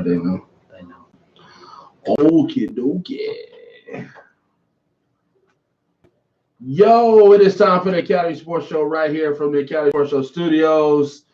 They know. They know. Okie dokie. Yo, it is time for the Academy Sports Show right here from the Academy Sports Show studios.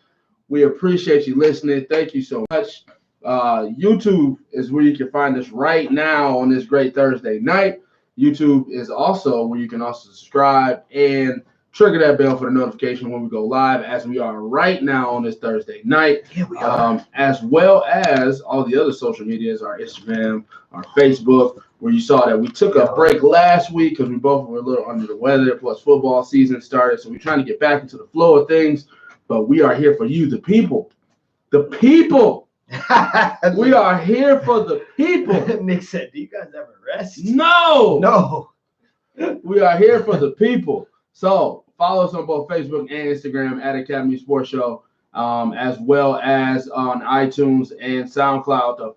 We appreciate you listening. Thank you so much. YouTube is where you can find us right now on this great Thursday night. YouTube is also where you can also subscribe and trigger that bell for the notification when we go live, as we are right now on this Thursday night. Here we are. As well as all the other social medias, our Instagram, our Facebook, where you saw that we took a break last week because we both were a little under the weather, plus football season started. So we're trying to get back into the flow of things, but we are here for you, the people. The people. We are here for the people. Nick said, do you guys ever rest? No. We are here for the people. So follow us on both Facebook and Instagram at Academy Sports Show, as well as on iTunes and SoundCloud to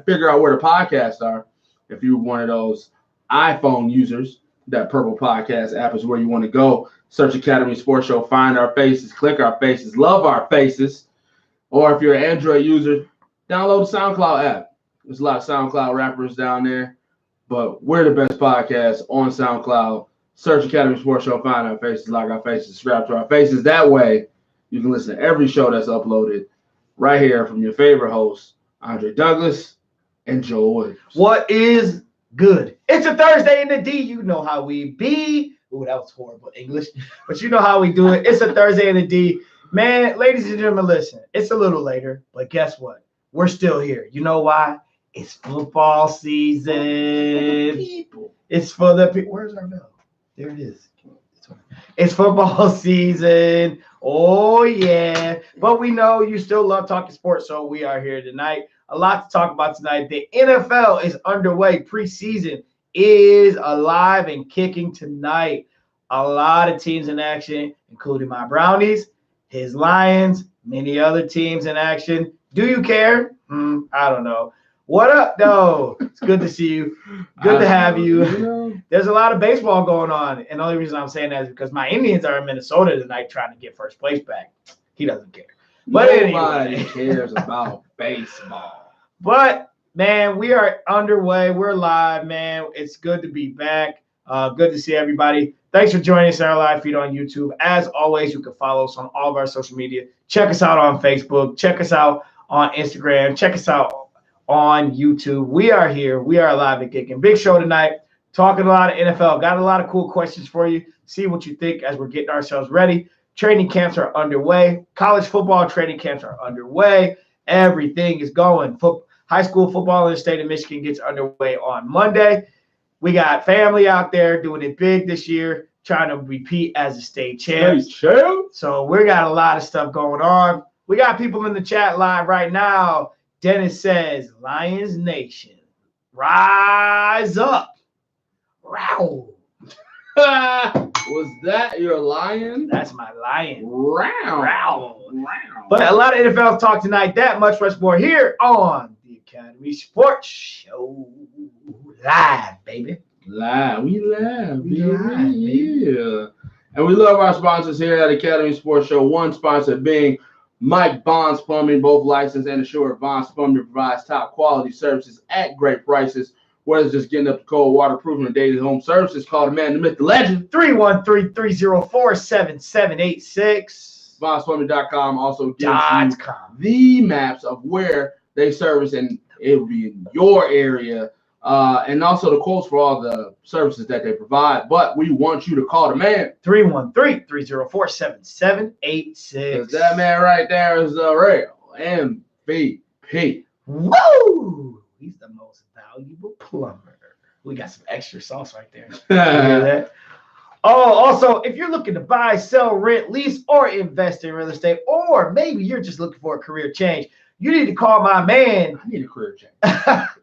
figure out where the podcasts are. If you're one of those iPhone users, that purple podcast app is where you want to go. Search Academy Sports Show, find our faces, click our faces, love our faces. Or if you're an Android user, download the SoundCloud app. There's a lot of SoundCloud rappers down there, but we're the best podcast on SoundCloud. Search Academy Sports Show, find our faces, like our faces, subscribe to our faces. That way, you can listen to every show that's uploaded right here from your favorite hosts, Andre Douglas and Joel Williams. What is good? It's a Thursday in the D. You know how we be. Ooh, that was horrible English. But you know how we do it. It's a Thursday in the D. Man, ladies and gentlemen, listen. It's a little later, but guess what? We're still here. You know why? It's football season. It's for the people. Where's our bell? There it is. It's football season. Oh, yeah. But we know you still love talking sports, so we are here tonight. A lot to talk about tonight. The NFL is underway. Preseason is alive and kicking tonight. A lot of teams in action, including my Brownies, his Lions, many other teams in action. Do you care? I don't know. What up, though? It's good to see you. Good to have you. There's a lot of baseball going on, and the only reason I'm saying that is because my Indians are in Minnesota tonight trying to get first place back. He doesn't care. But Nobody cares about baseball. But, man, we are underway. We're live, man. It's good to be back. Good to see everybody. Thanks for joining us on our live feed on YouTube. As always, you can follow us on all of our social media. Check us out on Facebook. Check us out on Instagram. Check us out on YouTube. We are here. We are live and kicking. Big show tonight. Talking a lot of NFL. Got a lot of cool questions for you. See what you think as we're getting ourselves ready. Training camps are underway. College football training camps are underway. Everything is going. High school football in the state of Michigan gets underway on Monday. We got family out there doing it big this year, trying to repeat as a state champ. So we got a lot of stuff going on. We got people in the chat live right now. Dennis says, Lions Nation, rise up. Row. Was that your lion? That's my lion. Row. But a lot of NFL talk tonight. That much more here on the Academy Sports Show. Live, baby. Live. We live. We live, baby. Yeah. And we love our sponsors here at Academy Sports Show. One sponsor being Mike Bonds Plumbing, both licensed and assured. Bonds Plumbing provides top quality services at great prices. Whether it's just getting up to cold water, proofing, and daily home services, call the man, the myth, the legend. 313-304-7786. BondsPlumbing.com also gives you the maps of where they service, and it will be in your area. And also the quotes for all the services that they provide. But we want you to call the man. 313-304-7786. That man right there is the real MVP. Woo! He's the most valuable plumber. We got some extra sauce right there. You hear that? Oh, also, if you're looking to buy, sell, rent, lease, or invest in real estate, or maybe you're just looking for a career change, you need to call my man. I need a career change.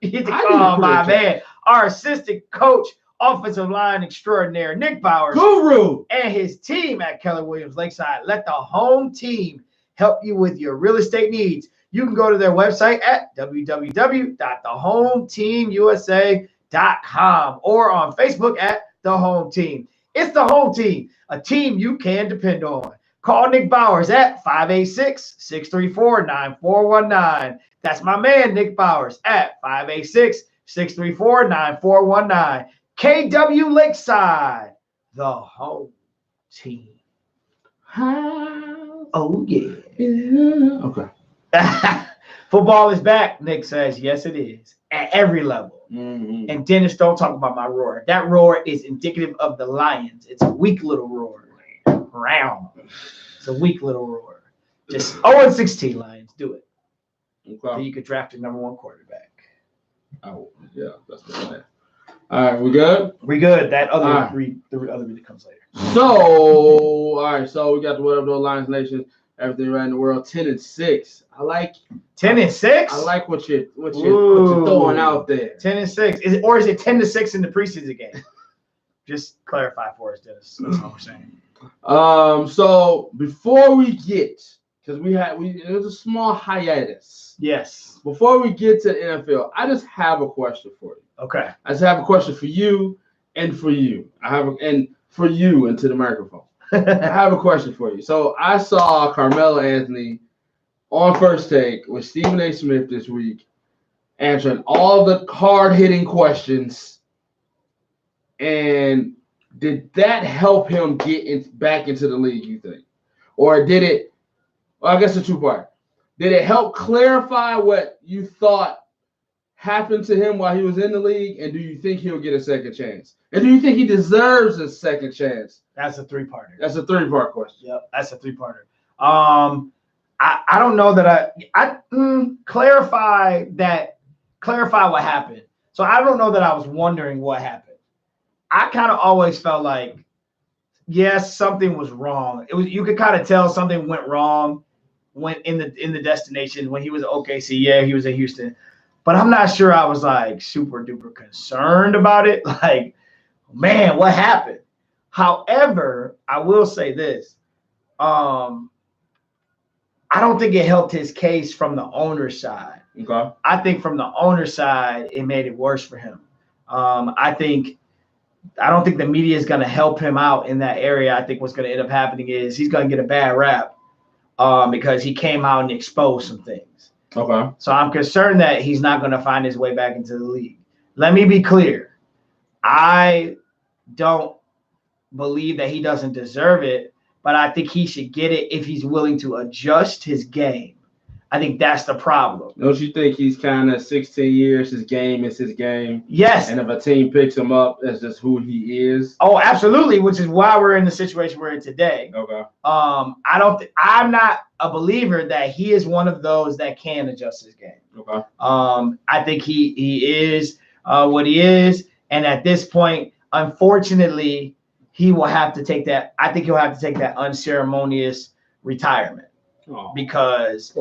You need to call my man, our assistant coach, offensive line extraordinaire, Nick Bowers. Guru. And his team at Keller Williams Lakeside. Let the home team help you with your real estate needs. You can go to their website at www.thehometeamusa.com or on Facebook at The Home Team. It's The Home Team, a team you can depend on. Call Nick Bowers at 586-634-9419. That's my man, Nick Bowers, at 586-634-9419. KW Lakeside, the home team. Oh, yeah. Okay. Football is back, Nick says. Yes, it is. At every level. Mm-hmm. And Dennis, don't talk about my roar. That roar is indicative of the Lions. It's a weak little roar. Round. It's a weak little roar. Just 0-16 Lions. Do it. Okay. So you could draft your number 1 quarterback. Oh, yeah, that's the plan. All right, we good? We good. That other All right. the other read that comes later. So, all right, so we got the What Up Though Lions Nation, everything right in the world, 10-6. I like 10-6. I like what you're throwing out there. 10-6. Is it 10-6 in the preseason game? Just clarify for us, Dennis. That's all we're saying. So before we get, because it was a small hiatus. Yes. Before we get to the NFL, I just have a question for you. Okay. I just have a question for you and for you. And for you into the microphone. I have a question for you. So I saw Carmelo Anthony on First Take with Stephen A. Smith this week, answering all the hard-hitting questions. And did that help him get back into the league, you think? Or did it, well, I guess a two-part. Did it help clarify what you thought happened to him while he was in the league? And do you think he'll get a second chance? And do you think he deserves a second chance? That's a 3-parter. That's a 3-part question. Yep, that's a 3-parter. I don't know that I clarify what happened. So I don't know that I was wondering what happened. I kind of always felt like, yes, something was wrong. You could kind of tell something went wrong when in the destination when he was at OKC. Yeah, he was in Houston, but I'm not sure I was like super duper concerned about it. Like, man, what happened? However, I will say this. I don't think it helped his case from the owner's side. Okay. I think from the owner's side, it made it worse for him. I don't think the media is going to help him out in that area. I think what's going to end up happening is he's going to get a bad rap because he came out and exposed some things. Okay. So I'm concerned that he's not going to find his way back into the league. Let me be clear. I don't believe that he doesn't deserve it, but I think he should get it if he's willing to adjust his game. I think that's the problem. Don't you think he's kind of 16 years, his game is his game? Yes. And if a team picks him up, that's just who he is? Oh, absolutely, which is why we're in the situation we're in today. Okay. I'm not a believer that he is one of those that can adjust his game. Okay. I think he is what he is. And at this point, unfortunately, he will have to take that. I think he'll have to take that unceremonious retirement because,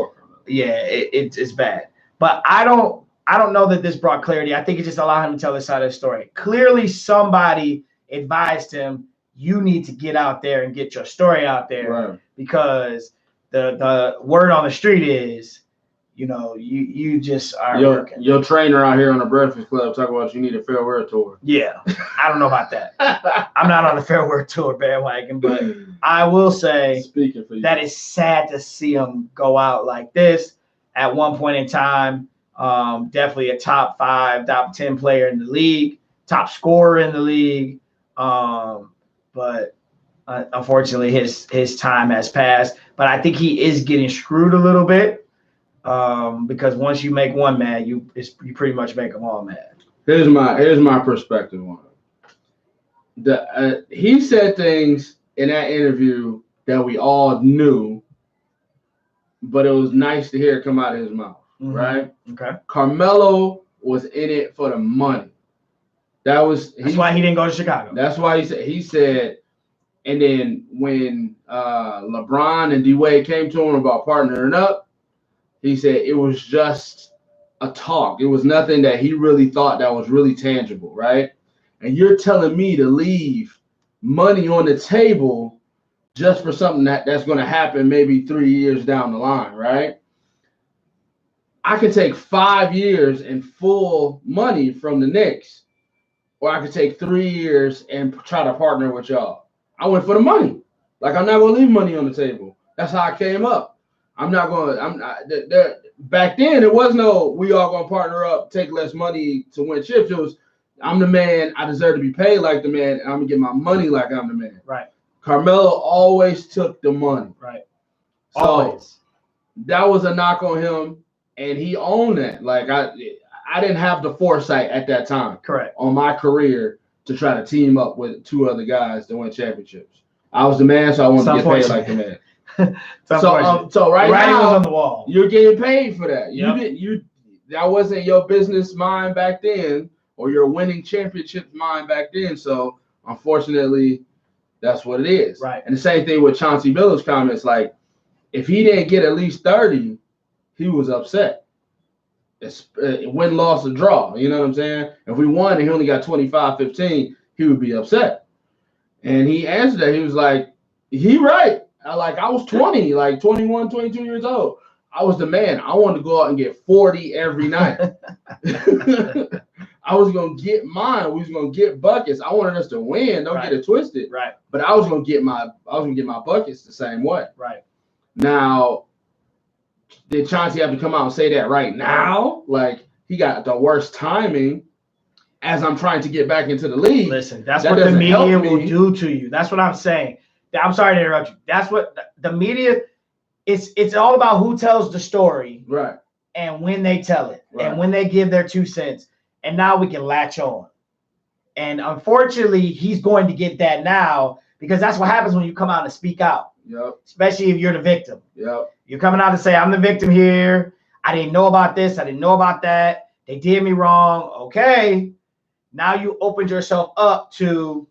it's bad. But I don't know that this brought clarity. I think it just allowed him to tell his side of the story. Clearly, somebody advised him, you need to get out there and get your story out there, right? Because the word on the street is, you just are working. Your trainer out here on the Breakfast Club talking about you need a farewell tour. Yeah, I don't know about that. I'm not on the farewell tour bandwagon, but I will say Speaking for you, that it's sad to see him go out like this at one point in time. Definitely a top 5, top 10 player in the league, top scorer in the league. But unfortunately, his time has passed. But I think he is getting screwed a little bit. Because once you make one mad, you pretty much make them all mad. Here's my perspective on it. He said things in that interview that we all knew, but it was nice to hear it come out of his mouth, right? Okay. Carmelo was in it for the money. That's why he didn't go to Chicago. That's why he said, and then when LeBron and D-Wade came to him about partnering up, he said it was just a talk. It was nothing that he really thought that was really tangible, right? And you're telling me to leave money on the table just for something that's going to happen maybe 3 years down the line, right? I could take 5 years and full money from the Knicks, or I could take 3 years and try to partner with y'all. I went for the money. Like, I'm not gonna leave money on the table. That's how I came up. Back then it was no we all gonna partner up, take less money to win chips. It was I'm the man, I deserve to be paid like the man, and I'm gonna get my money like I'm the man. Right. Carmelo always took the money. Right. So Always. that was a knock on him, and he owned that. Like I didn't have the foresight at that time. Correct. On my career to try to team up with two other guys to win championships. I was the man, so I wanted to get paid like the man. So right now, was on the wall. You're getting paid for that. Yep. That wasn't your business mind back then, or your winning championship mind back then. So unfortunately, that's what it is. Right. And the same thing with Chauncey Billups' comments. Like, if he didn't get at least 30, he was upset. It's win, loss, or draw. You know what I'm saying? If we won and he only got 25-15, he would be upset. And he answered that. He was like, he right. I was 20, like 21, 22 years old. I was the man. I wanted to go out and get 40 every night. I was going to get mine. We was going to get buckets. I wanted us to win. Don't get it twisted. Right. But I was going to get my buckets the same way. Right. Now, did Chauncey have to come out and say that right now? Like, he got the worst timing as I'm trying to get back into the league. Listen, that's what the media will do to you. That's what I'm saying. I'm sorry to interrupt you. That's what the media, it's all about who tells the story. Right. And when they tell it. Right. And when they give their 2 cents. And now we can latch on. And unfortunately, he's going to get that now because that's what happens when you come out and speak out. Yep. Especially if you're the victim. Yep. You're coming out to say, I'm the victim here. I didn't know about this. I didn't know about that. They did me wrong. Okay. Now you opened yourself up to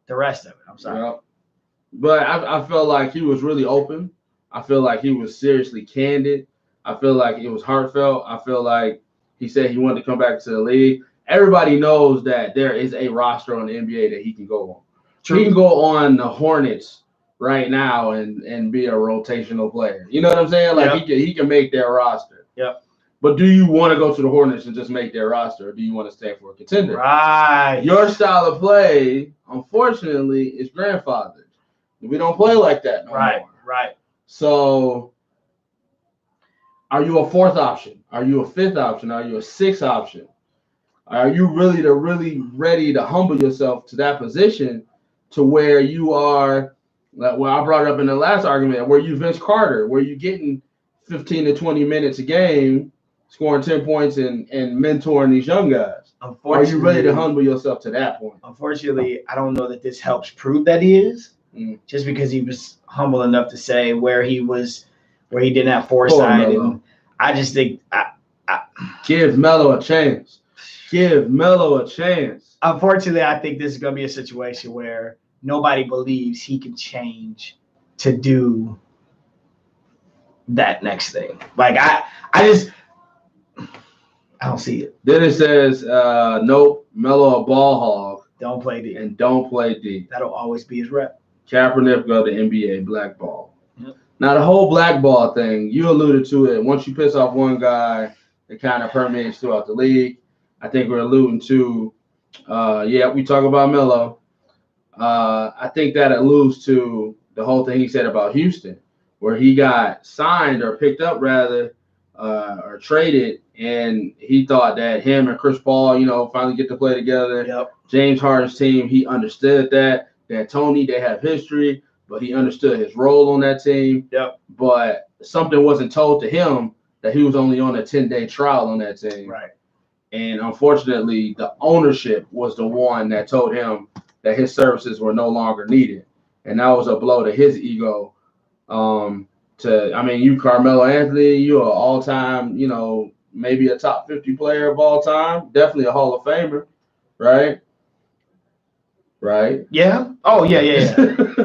the rest of it. I'm sorry. Yep. But I felt like he was really open. I feel like he was seriously candid. I feel like it was heartfelt. I feel like he said he wanted to come back to the league. Everybody knows that there is a roster on the NBA that he can go on. True. He can go on the Hornets right now and be a rotational player. You know what I'm saying? Like he can make their roster. Yep. But do you want to go to the Hornets and just make their roster, or do you want to stay for a contender? Right. Your style of play, unfortunately, is grandfathered. We don't play like that no more. Right. So are you a fourth option? Are you a fifth option? Are you a sixth option? Are you really ready to humble yourself to that position to where you are, like what I brought up in the last argument, where you Vince Carter, where you're getting 15 to 20 minutes a game, scoring 10 points and mentoring these young guys? Are you ready to humble yourself to that point? Unfortunately, I don't know that this helps prove that he is. Just because he was humble enough to say where he didn't have foresight. And I just think give Melo a chance. Give Melo a chance. Unfortunately, I think this is going to be a situation where nobody believes he can change to do that next thing. Like I don't see it. Then it says, nope, Melo a ball hog. Don't play D. And don't play D. That'll always be his rep. Kaepernick go to NBA blackball. Yep. Now the whole blackball thing, you alluded to it. Once you piss off one guy, it kind of permeates throughout the league. I think we're alluding to, we talk about Melo. I think that alludes to the whole thing he said about Houston, where he got signed or picked up rather, or traded, and he thought that him and Chris Paul, finally get to play together. Yep. James Harden's team, he understood that Tony, they have history, but he understood his role on that team. Yep. But something wasn't told to him that he was only on a 10-day trial on that team. Right. And unfortunately, the ownership was the one that told him that his services were no longer needed. And that was a blow to his ego. You, Carmelo Anthony, you're an all-time, maybe a top 50 player of all time. Definitely a Hall of Famer, right? Right? Yeah. Oh, yeah.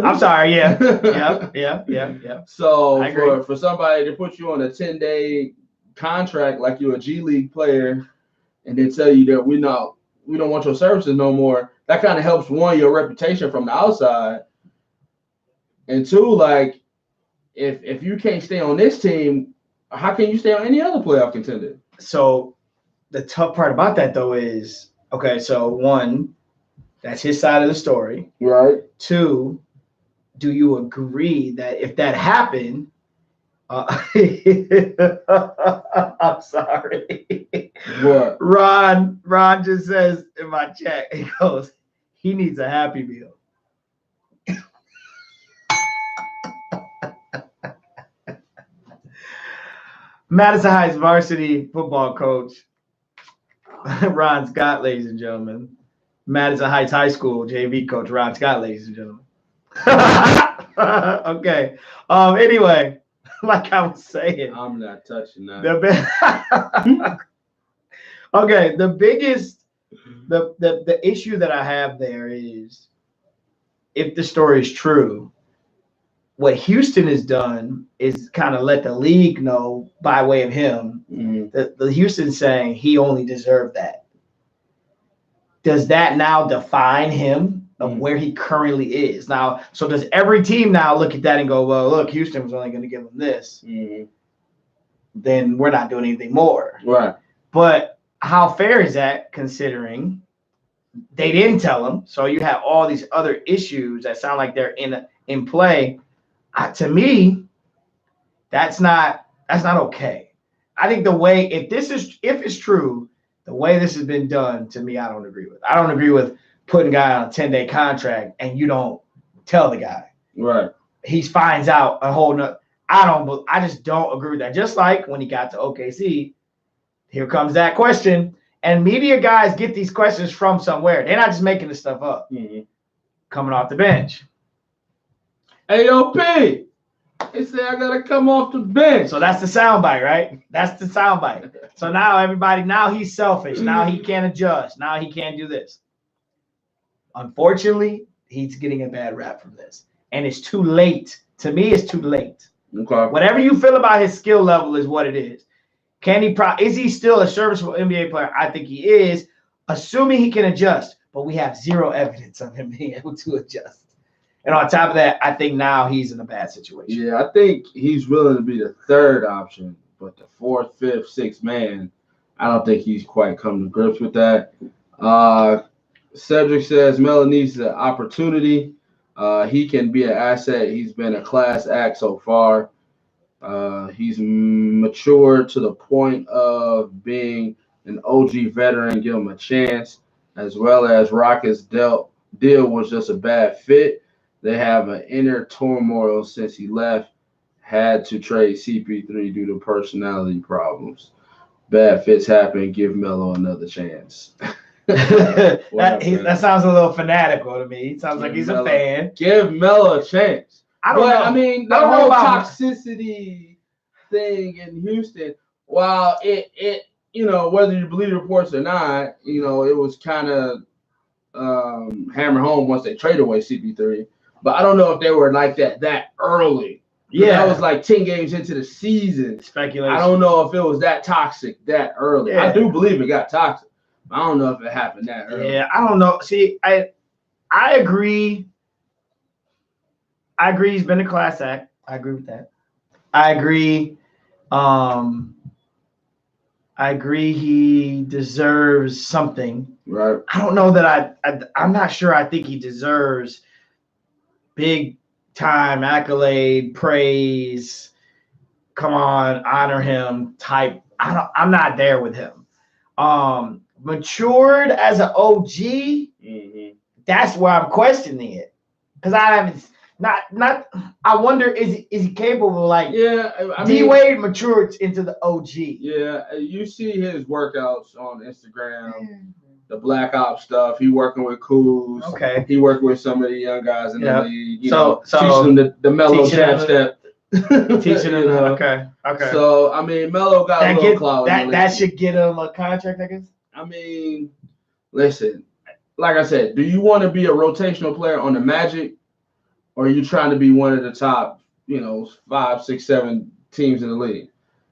I'm sorry. Yeah. Yeah. So for somebody to put you on a 10-day contract like you're a G League player and then tell you that we don't want your services no more, that kind of helps, one, your reputation from the outside. And two, like, if you can't stay on this team, how can you stay on any other playoff contender? So the tough part about that, though, is, okay, so one, that's his side of the story. Right. Two, do you agree that if that happened, I'm sorry. What? Ron just says in my chat, he goes, he needs a Happy Meal. Madison Heights varsity football coach, Ron Scott, ladies and gentlemen. Madison Heights High School JV coach, Ron Scott, ladies and gentlemen. Okay. Anyway, like I was saying, I'm not touching that. Okay, the biggest, the issue that I have there is, if the story is true, what Houston has done is kind of let the league know by way of him that the Houston saying he only deserved that. Does that now define him of where he currently is? Now, so does every team now look at that and go, well, look, Houston was only going to give him this. Then we're not doing anything more. Right. But how fair is that, considering they didn't tell him? So you have all these other issues that sound like they're in play. To me, that's not okay. I think the way, if it's true, the way this has been done, to me, I don't agree with. I don't agree with putting a guy on a 10-day contract and you don't tell the guy. Right. He finds out a whole nother. I just don't agree with that. Just like when he got to OKC, here comes that question. And media guys get these questions from somewhere. They're not just making this stuff up. Coming off the bench. AOP. They say I gotta come off the bench. So that's the soundbite, right? That's the soundbite. So now he's selfish. Now he can't adjust. Now he can't do this. Unfortunately, he's getting a bad rap from this. And it's too late. To me, it's too late. Okay. Whatever you feel about his skill level is what it is. Is he still a serviceable NBA player? I think he is, assuming he can adjust. But we have zero evidence of him being able to adjust. And on top of that, I think now he's in a bad situation. Yeah, I think he's willing to be the third option, but the fourth, fifth, sixth man, I don't think he's quite come to grips with that. Cedric says Melo needs the opportunity. He can be an asset. He's been a class act so far. He's matured to the point of being an OG veteran. Give him a chance, as well as Rockets deal was just a bad fit. They have an inner turmoil since he left. Had to trade CP3 due to personality problems. Bad fits happen. Give Melo another chance. That sounds a little fanatical to me. It sounds like he's a fan. Give Melo a chance. I don't know. I mean, the whole toxicity thing in Houston, while it whether you believe the reports or not, it was kind of hammered home once they traded away CP3. But I don't know if they were like that early. Yeah, that was like 10 games into the season. Speculation. I don't know if it was that toxic that early. Yeah. I do believe it got toxic. I don't know if it happened that early. Yeah, I don't know. See, I agree. I agree he's been a class act. I agree with that. I agree. I agree he deserves something. Right. I don't know that I'm not sure I think he deserves big time accolade, praise, come on, honor him type. I'm not there with him. Matured as an OG, that's why I'm questioning it. Because I haven't I wonder, is he capable, like, D-Wade matured into the OG. Yeah, you see his workouts on Instagram. The Black Ops stuff. He working with Kuz. Okay. He working with some of the young guys in the league. So teaching them the Melo jab step. Teaching them. Okay. So I mean, Melo got a little clout. That should get him a contract, I guess. I mean, listen. Like I said, do you want to be a rotational player on the Magic, or are you trying to be one of the top, 5, 6, 7 teams in the league?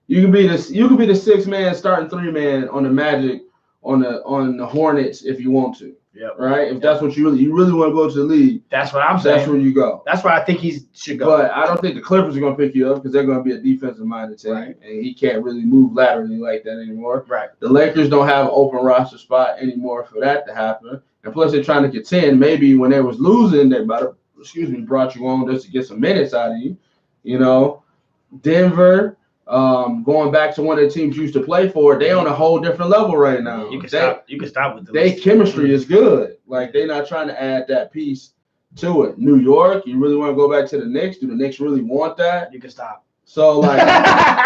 You can be the 6-man starting 3-man on the Magic. On the Hornets if you want to. Yeah. Right? If that's what you really want to go to the league. That's what I'm saying. That's where you go. That's where I think he should go. But I don't think the Clippers are going to pick you up because they're going to be a defensive-minded team. Right. And he can't really move laterally like that anymore. Right. The Lakers don't have an open roster spot anymore for that to happen. And plus they're trying to contend. Maybe when they was losing, they might have brought you on just to get some minutes out of you. You know, Denver, going back to one of the teams you used to play for, they on a whole different level right now. You can stop with the Their chemistry is good. Like they're not trying to add that piece to it. New York, you really want to go back to the Knicks? Do the Knicks really want that? You can stop. So like,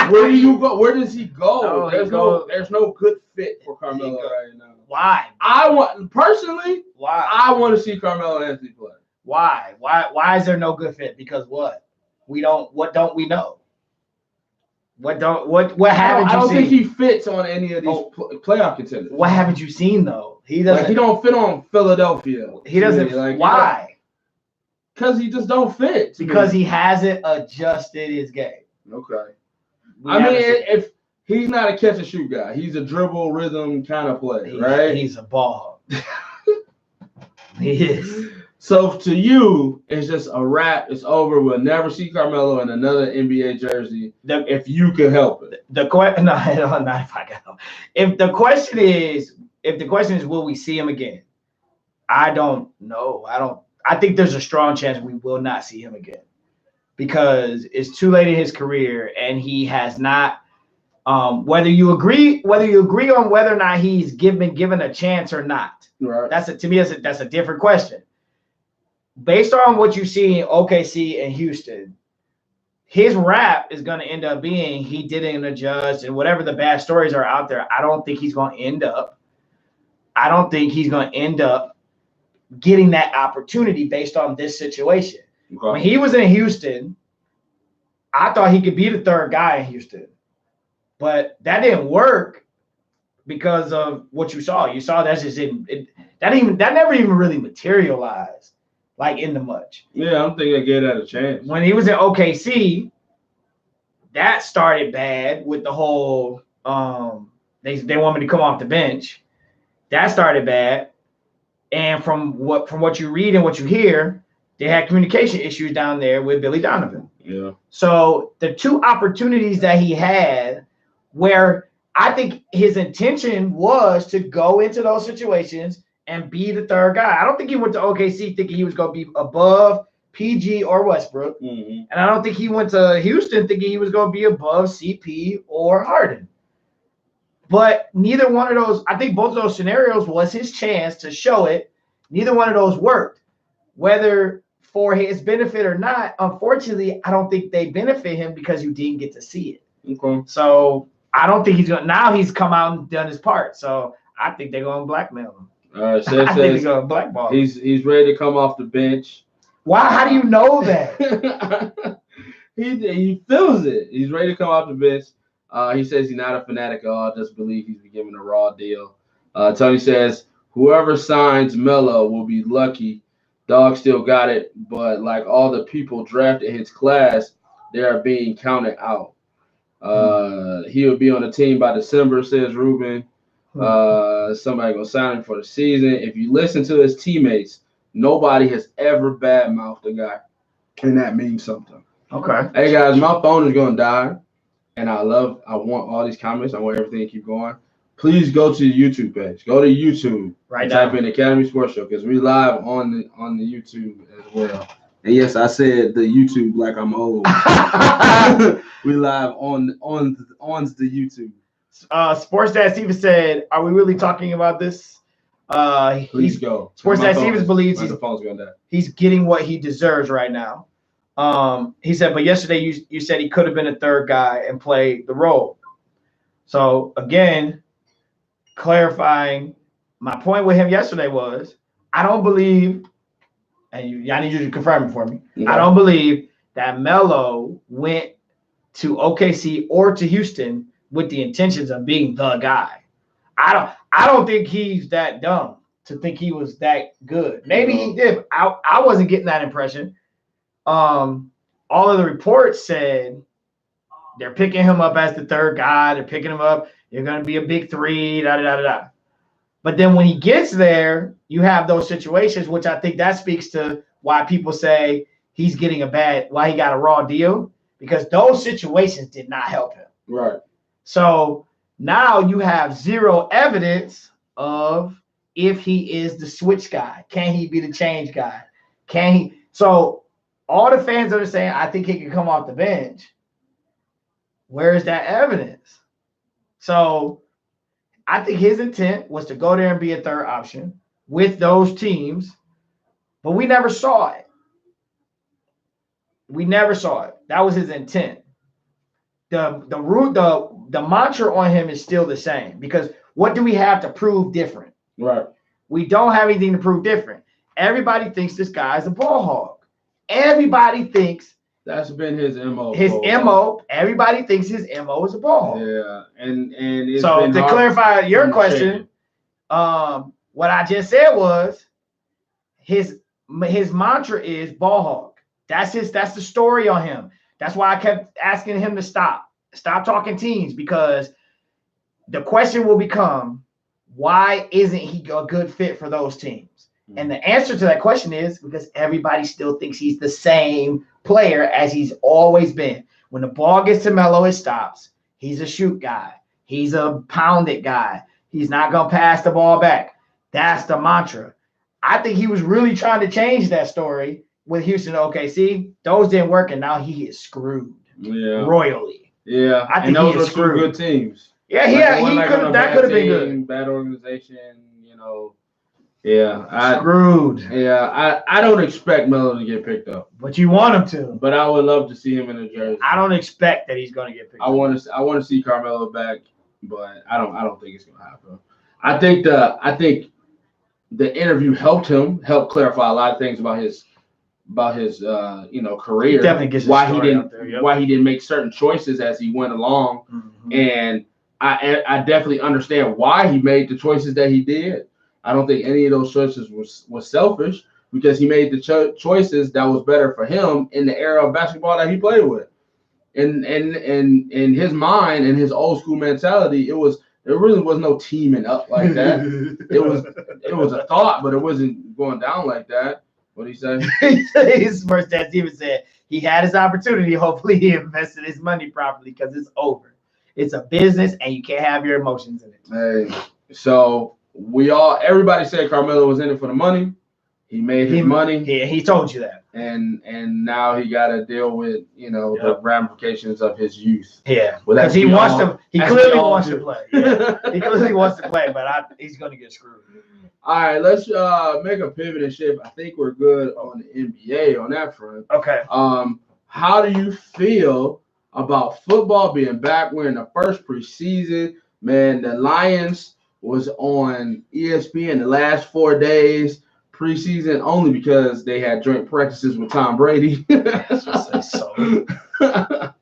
where do you go? Where does he go? No, there's no good fit for Carmelo right now. Why? I want to see Carmelo Anthony play. Why? Why is there no good fit? Because what? What don't we know? What haven't you seen? I don't think he fits on any of these playoff contenders. What haven't you seen though? He doesn't. Like, he don't fit on Philadelphia. He doesn't. Like, why? Because he just don't fit. Because he hasn't adjusted his game. Okay. If he's not a catch and shoot guy, he's a dribble rhythm kind of player, right? He's a ball. He is. So to you, it's just a wrap. It's over. We'll never see Carmelo in another NBA jersey if you can help it. Not if I can help. If the question is, will we see him again? I don't know. I think there's a strong chance we will not see him again because it's too late in his career, and he has not. Whether you agree on whether or not he's been given a chance or not, right? That's a different question. Based on what you see in OKC and Houston, his rap is going to end up being he didn't adjust, and whatever the bad stories are out there, I don't think he's going to end up getting that opportunity based on this situation. Okay. When he was in Houston, I thought he could be the third guy in Houston, but that didn't work because of what you saw. You saw that never even really materialized. Like in the much. Yeah, I don't think they gave that a chance. When he was in OKC, that started bad with the whole they want me to come off the bench. That started bad. And from what you read and what you hear, they had communication issues down there with Billy Donovan. Yeah. So the two opportunities that he had where I think his intention was to go into those situations and be the third guy. I don't think he went to OKC thinking he was going to be above PG or Westbrook. Mm-hmm. And I don't think he went to Houston thinking he was going to be above CP or Harden. But neither one of those, I think both of those scenarios was his chance to show it. Neither one of those worked. Whether for his benefit or not, unfortunately, I don't think they benefit him because you didn't get to see it. Okay. So I don't think now he's come out and done his part. So I think they're going to blackmail him. I think he's going to blackball. He's ready to come off the bench. Why? How do you know that? he feels it. He's ready to come off the bench. He says he's not a fanatic at all. Just believe he's been given a raw deal. Tony says whoever signs Melo will be lucky. Dog still got it, but like all the people drafted in his class, they are being counted out. He'll be on the team by December, says Ruben. Somebody gonna sign him for the season. If you listen to his teammates, nobody has ever badmouthed the guy, and that means something. Okay. Hey guys, my phone is gonna die, and I want all these comments. I want everything to keep going. Please go to the YouTube page. Go to YouTube. Right now. Type in Academy Sports Show because we live on the YouTube as well. And yes, I said the YouTube like I'm old. We live on the YouTube. Sports Dad Stevens said, "Are we really talking about this?" Please go. Sports Dad Stevens believes he's getting what he deserves right now. He said, but yesterday you said he could have been a third guy and played the role. So again, clarifying my point with him yesterday was, I don't believe, and I need you to confirm it for me. Yeah. I don't believe that Melo went to OKC or to Houston with the intentions of being the guy. I don't think he's that dumb to think he was that good. Maybe he did. I wasn't getting that impression. All of the reports said they're picking him up as the third guy. They're picking him up. You're going to be a big three, da-da-da-da-da. But then when he gets there, you have those situations, which I think that speaks to why people say he's getting why he got a raw deal, because those situations did not help him. Right. So now you have zero evidence of if he is the switch guy. Can he be the change guy? So all the fans that are saying, I think he can come off the bench, where is that evidence? So I think his intent was to go there and be a third option with those teams, but we never saw it. We never saw it. That was his intent. The mantra on him is still the same, because what do we have to prove different? Right. We don't have anything to prove different. Everybody thinks this guy is a ball hog. Everybody thinks that's been his MO. Everybody thinks his MO is a ball hog. Yeah, and it's so been to clarify your question, what I just said was his mantra is ball hog. That's the story on him. That's why I kept asking him to stop talking teams, because the question will become, why isn't he a good fit for those teams? And the answer to that question is because everybody still thinks he's the same player as he's always been. When the ball gets to Melo, it stops. He's a shoot guy. He's a pound it guy. He's not going to pass the ball back. That's the mantra. I think he was really trying to change that story with Houston. Okay, see, those didn't work, and now he is screwed royally. Yeah, I think those he is are screwed. Two good teams. Yeah, that could have been good. Bad organization, Yeah, screwed. I don't expect Melo to get picked up, but you want him to. But I would love to see him in a jersey. I don't expect that he's going to get picked up. I want to see Carmelo back, but I don't think it's going to happen. I think the interview helped clarify a lot of things about his career. Definitely gets why he didn't make certain choices as he went along, and I definitely understand why he made the choices that he did. I don't think any of those choices was selfish, because he made the choices that was better for him in the era of basketball that he played with. And in his mind and his old school mentality, there really was no teaming up like that. It was a thought, but it wasn't going down like that. What did he say? His first dad Steven said he had his opportunity. Hopefully he invested his money properly, because it's over. It's a business and you can't have your emotions in it. Hey, so everybody said Carmelo was in it for the money. He made his money. Yeah, he told you that. And now he got to deal with the ramifications of his youth. Yeah, because he clearly wants to play. Yeah. He clearly wants to play, but he's going to get screwed. All right, let's make a pivot and shift. I think we're good on the NBA on that front. Okay. How do you feel about football being back? We're in the first preseason. Man, the Lions was on ESPN the last 4 days preseason only because they had joint practices with Tom Brady. I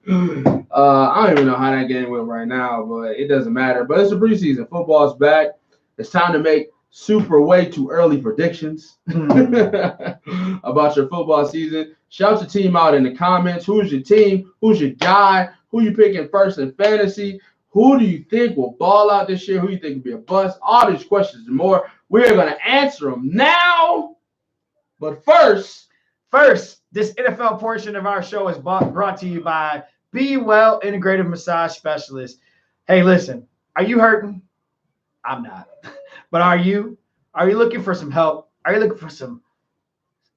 don't even know how that game went right now, but it doesn't matter. But it's a preseason. Football's back. It's time to make way too early predictions about your football season. Shout your team out in the comments. Who's your team? Who's your guy? Who you picking first in fantasy? Who do you think will ball out this year? Who you think will be a bust? All these questions and more. We're going to answer them now. But first, this NFL portion of our show is brought to you by Be Well Integrative Massage Specialist. Hey, listen, are you hurting? I'm not. But are you? Are you looking for some help? Are you looking for some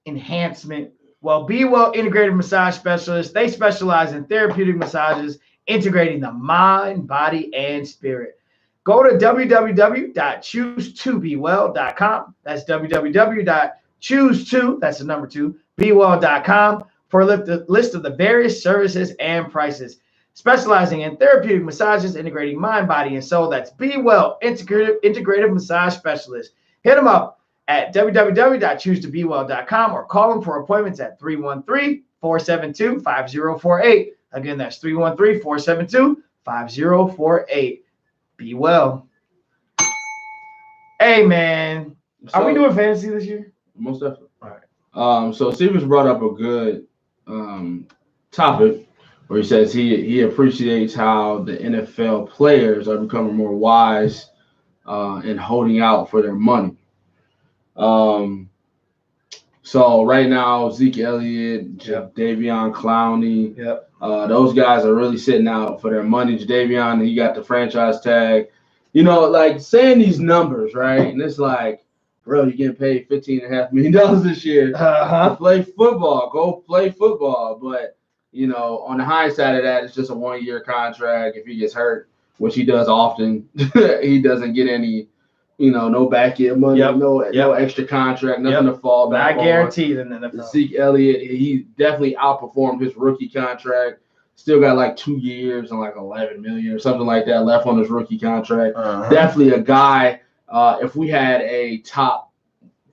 enhancement? Well, Be Well Integrative Massage Specialist, they specialize in therapeutic massages, integrating the mind, body, and spirit. Go to www.choose2bewell.com. That's www.choose2, that's the number 2, bewell.com for a list of the various services and prices. Specializing in therapeutic massages, integrating mind, body, and soul. That's Be Well Integrative Massage Specialist. Hit them up at www.choose2bewell.com or call them for appointments at 313-472-5048. Again, that's 313-472-5048. Be well. Hey, man. Are we doing fantasy this year? Most definitely. All right. So Stevens brought up a good topic where he says he appreciates how the NFL players are becoming more wise and holding out for their money. So right now, Zeke Elliott, Jadeveon Clowney, those guys are really sitting out for their money. Jadeveon, he got the franchise tag. Like saying these numbers, right? And it's like, bro, you're getting paid $15.5 million this year to play football. Go play football. But, on the high side of that, it's just a 1-year contract. If he gets hurt, which he does often, he doesn't get any, no back end money, no extra contract, nothing to fall back on. Not guaranteed in the NFL. Zeke Elliott, he definitely outperformed his rookie contract. Still got like 2 years and like $11 million or something like that left on his rookie contract. Definitely a guy. If we had a top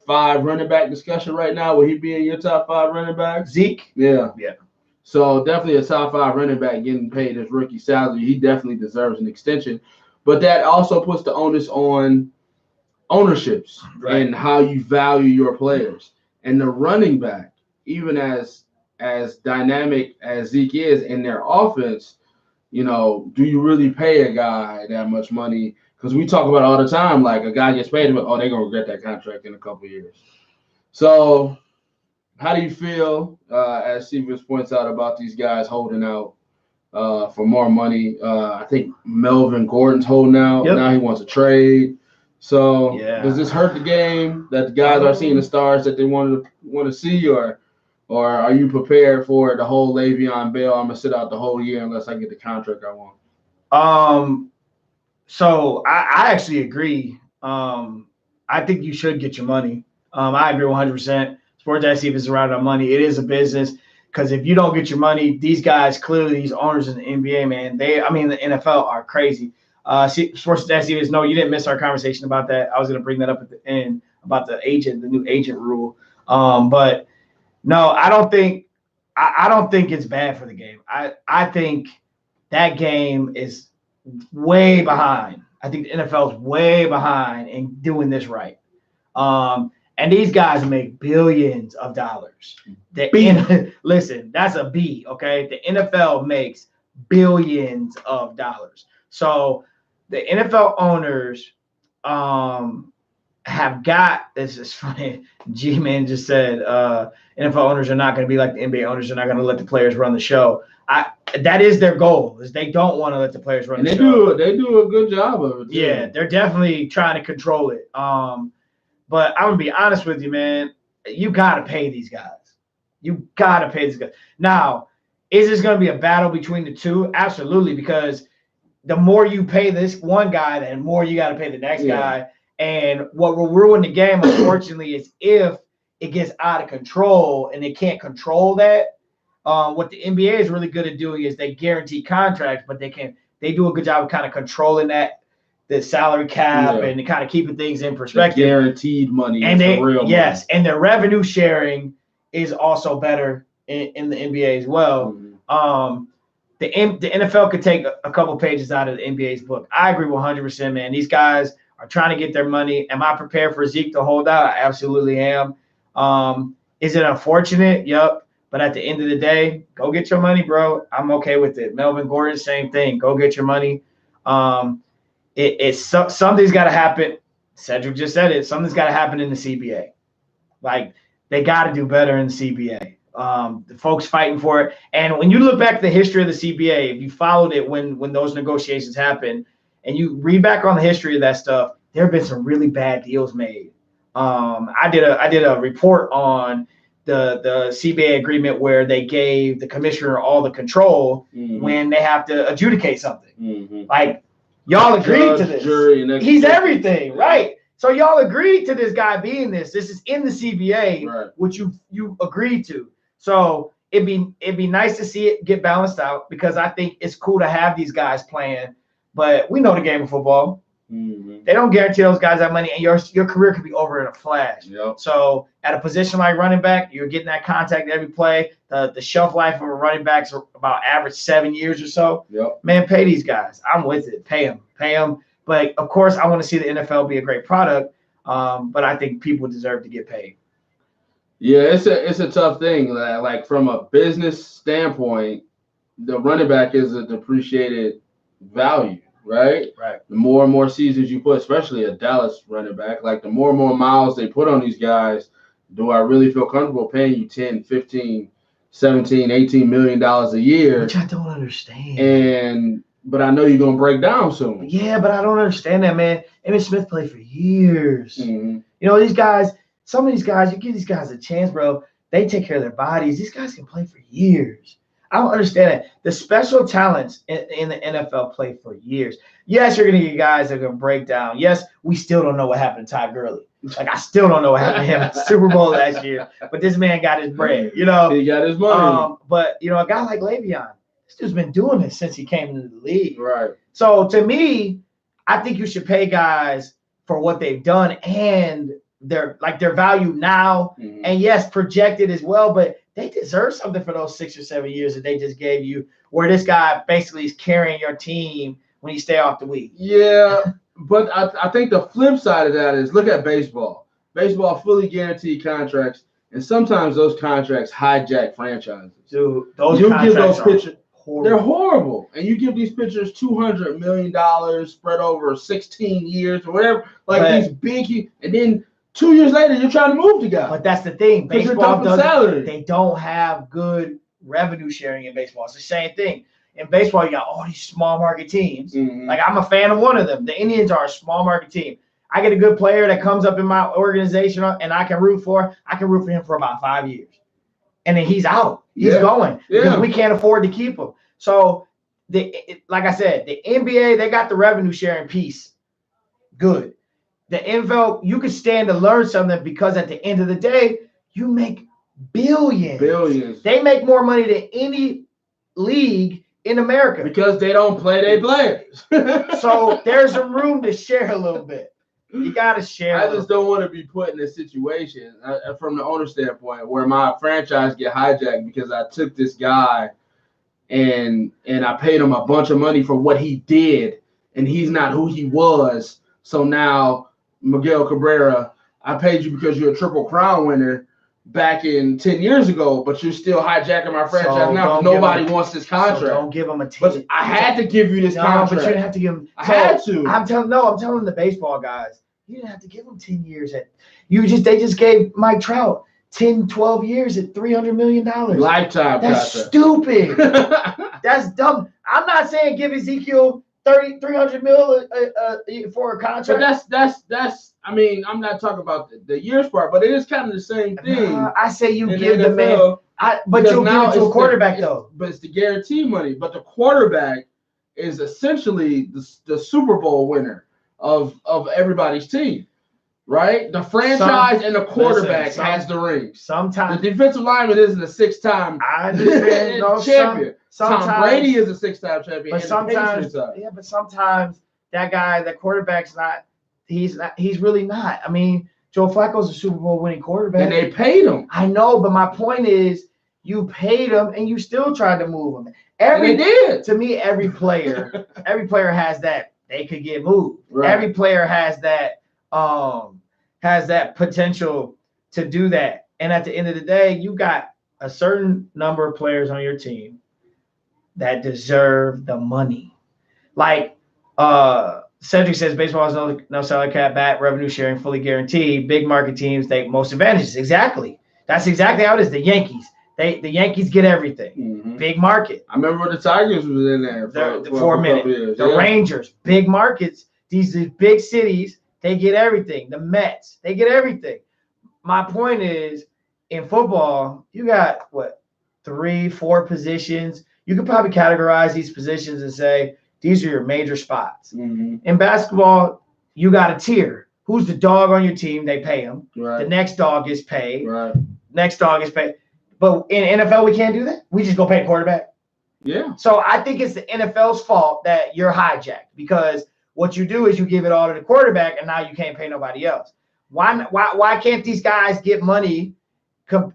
5 running back discussion right now, would he be in your top 5 running backs? Zeke? Yeah. So definitely a top 5 running back getting paid his rookie salary. He definitely deserves an extension. But that also puts the onus on ownerships and how you value your players. And the running back, even as dynamic as Zeke is in their offense, do you really pay a guy that much money? Because we talk about it all the time, like a guy gets paid, but they're going to regret that contract in a couple of years. So how do you feel, as Stevens points out, about these guys holding out for more money? I think Melvin Gordon's holding out. Now he wants a trade. So does this hurt the game that the guys are seeing the stars that they want to see, or are you prepared for the whole Le'Veon Bell? I'm gonna sit out the whole year unless I get the contract I want. So I actually agree. I think you should get your money. I agree 100%. Sports SC is around on money. It is a business, because if you don't get your money, these guys, clearly these owners in the NBA, man, the NFL are crazy. Sports SC no, you didn't miss our conversation about that. I was going to bring that up at the end about the new agent rule. But no, I don't think it's bad for the game. I think that game is way behind. I think the NFL is way behind in doing this right. And these guys make billions of dollars. Listen, that's a B, okay? The NFL makes billions of dollars. So the NFL owners have got, this is funny, G-Man just said NFL owners are not going to be like the NBA owners. They're not going to let the players run the show. That is their goal, is they don't want to let the players run the show. They do a good job of it, too. Yeah, they're definitely trying to control it. But I'm going to be honest with you, man. You got to pay these guys. Now, is this going to be a battle between the two? Absolutely, because the more you pay this one guy, the more you got to pay the next guy. And what will ruin the game, unfortunately, is if it gets out of control and they can't control that. What the NBA is really good at doing is they guarantee contracts, but they do a good job of kind of controlling the salary cap and kind of keeping things in perspective. The guaranteed money and is the real money. Yes, and their revenue sharing is also better in the NBA as well. The NFL could take a couple pages out of the NBA's book. I agree 100%, man. These guys are trying to get their money. Am I prepared for Zeke to hold out? I absolutely am. Is it unfortunate? Yep. But at the end of the day, go get your money, bro. I'm okay with it. Melvin Gordon, same thing. Go get your money. Something's got to happen. Cedric just said it. Something's got to happen in the CBA. Like, they got to do better in the CBA. The folks fighting for it. And when you look back at the history of the CBA, if you followed it when those negotiations happened, and you read back on the history of that stuff, there have been some really bad deals made. I did a report on the CBA agreement where they gave the commissioner all the control when they have to adjudicate something. Like, y'all agreed to this. Jury, he's everything, right? So y'all agreed to this guy being this. This is in the CBA, which you agreed to. So it'd be nice to see it get balanced out, because I think it's cool to have these guys playing. But we know the game of football. They don't guarantee those guys that money, and your career could be over in a flash. So at a position like running back, you're getting that contact every play. The shelf life of a running back is about average 7 years or so. Man, pay these guys. I'm with it. Pay them. But of course, I want to see the NFL be a great product. But I think people deserve to get paid. Yeah, it's a tough thing. Like, from a business standpoint, the running back is a depreciated value. Right. The more and more seasons you put, especially a Dallas running back, like the more and more miles they put on these guys, do I really feel comfortable paying you 10, 15, 17, $18 million a year? Which I don't understand. And But I know you're gonna break down soon. Yeah, but I don't understand that, man. Emmitt Smith played for years. Mm-hmm. You know, these guys, some of these guys, you give these guys a chance, bro. They take care of their bodies. These guys can play for years. I don't understand it. The special talents in the NFL play for years. Yes, you're going to get guys that are going to break down. Yes, we still don't know what happened to Ty Gurley. Like, I still don't know what happened to him at the Super Bowl last year. But this man got his bread, you know. He got his money. But, you know, a guy like Le'Veon, this dude's been doing this since he came into the league. Right. So, to me, I think you should pay guys for what they've done and their value now. Mm-hmm. And, yes, projected as well. But they deserve something for those 6 or 7 years that they just gave you, where this guy basically is carrying your team when you stay off the week. Yeah, but I think the flip side of that is, look at baseball. Baseball fully guaranteed contracts, and sometimes those contracts hijack franchises. Dude, those you give contracts those pitchers, horrible. they're horrible, and you give these pitchers $200 million spread over 16 years or whatever, like these big, and then 2 years later you're trying to move the guy. But that's the thing. Baseball doesn't. They don't have good revenue sharing in baseball. It's the same thing. In baseball, you got all these small market teams. Mm-hmm. Like, I'm a fan of one of them. The Indians are a small market team. I get a good player that comes up in my organization and I can root for. I can root for him for about 5 years, and then he's out. He's going because we can't afford to keep him. So, like I said, the NBA, they got the revenue sharing piece. Good. The NFL, you can stand to learn something because at the end of the day, you make billions. Billions. They make more money than any league in America because they don't play their players. So there's some room to share a little bit. You got to share. I just don't want to be put in a situation from the owner standpoint where my franchise get hijacked because I took this guy and I paid him a bunch of money for what he did, and he's not who he was. So now, Miguel Cabrera, I paid you because you're a Triple Crown winner back in 10 years ago, but you're still hijacking my franchise now because nobody wants this contract. So don't give him a team. But I had to give you this contract. But you didn't have to give him. I had to. I'm telling the baseball guys, you didn't have to give them 10 years. They just gave Mike Trout 10, 12 years at $300 million. Lifetime. That's stupid. That's dumb. I'm not saying give Ezekiel $300 million for a contract. But that's. I mean, I'm not talking about the years part, but it is kind of the same thing. I say you give the man. But you'll give it to a quarterback though. But it's the guarantee money. But the quarterback is essentially the Super Bowl winner of everybody's team, right? The franchise and the quarterback has the rings. Sometimes the defensive lineman isn't a 6-time champion. Tom Brady is a 6-time champion. But sometimes, but sometimes that guy, the quarterback's not. He's really not. I mean, Joe Flacco's a Super Bowl winning quarterback. And they paid him. I know, but my point is, you paid him and you still tried to move him. They did. To me, every player has that they could get moved. Right. Every player has that potential to do that. And at the end of the day, you got a certain number of players on your team that deserve the money. Like Cedric says, baseball has no salary cap, bat, revenue sharing, fully guaranteed. Big market teams take most advantages. Exactly. That's exactly how it is. The Yankees. The Yankees get everything. Mm-hmm. Big market. I remember the Tigers was in there for a minute. The Rangers, big markets. These big cities, they get everything. The Mets, they get everything. My point is, in football, you got, 3-4 positions. You could probably categorize these positions and say, these are your major spots. Mm-hmm. In basketball, you got a tier. Who's the dog on your team? They pay him. Right. The next dog gets paid. Right. Next dog is paid. But in NFL, we can't do that. We just go pay quarterback. Yeah. So I think it's the NFL's fault that you're hijacked, because what you do is you give it all to the quarterback, and now you can't pay nobody else. Why can't these guys get money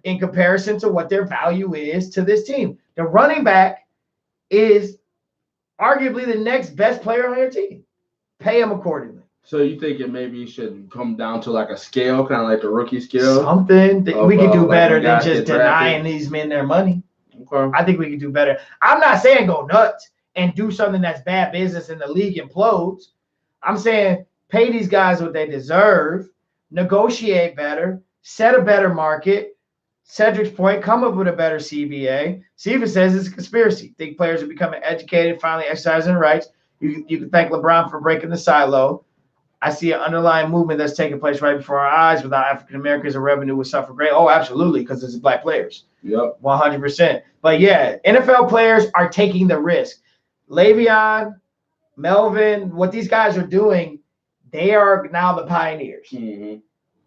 in comparison to what their value is to this team? The running back is arguably the next best player on your team. Pay him accordingly. So you think it maybe should come down to like a scale, kind of like the rookie scale? Something that we could do better than just denying these men their money. Okay. I think we could do better. I'm not saying go nuts and do something that's bad business and the league implodes. I'm saying pay these guys what they deserve, negotiate better, set a better market, Cedric's point, come up with a better CBA. Steven says it's a conspiracy. Think players are becoming educated, finally exercising their rights. You can thank LeBron for breaking the silo. I see an underlying movement that's taking place right before our eyes. Without African Americans, the revenue would suffer great. Oh, absolutely, because it's black players. Yep. 100%. But yeah, NFL players are taking the risk. Le'Veon, Melvin, what these guys are doing, they are now the pioneers. Mm-hmm.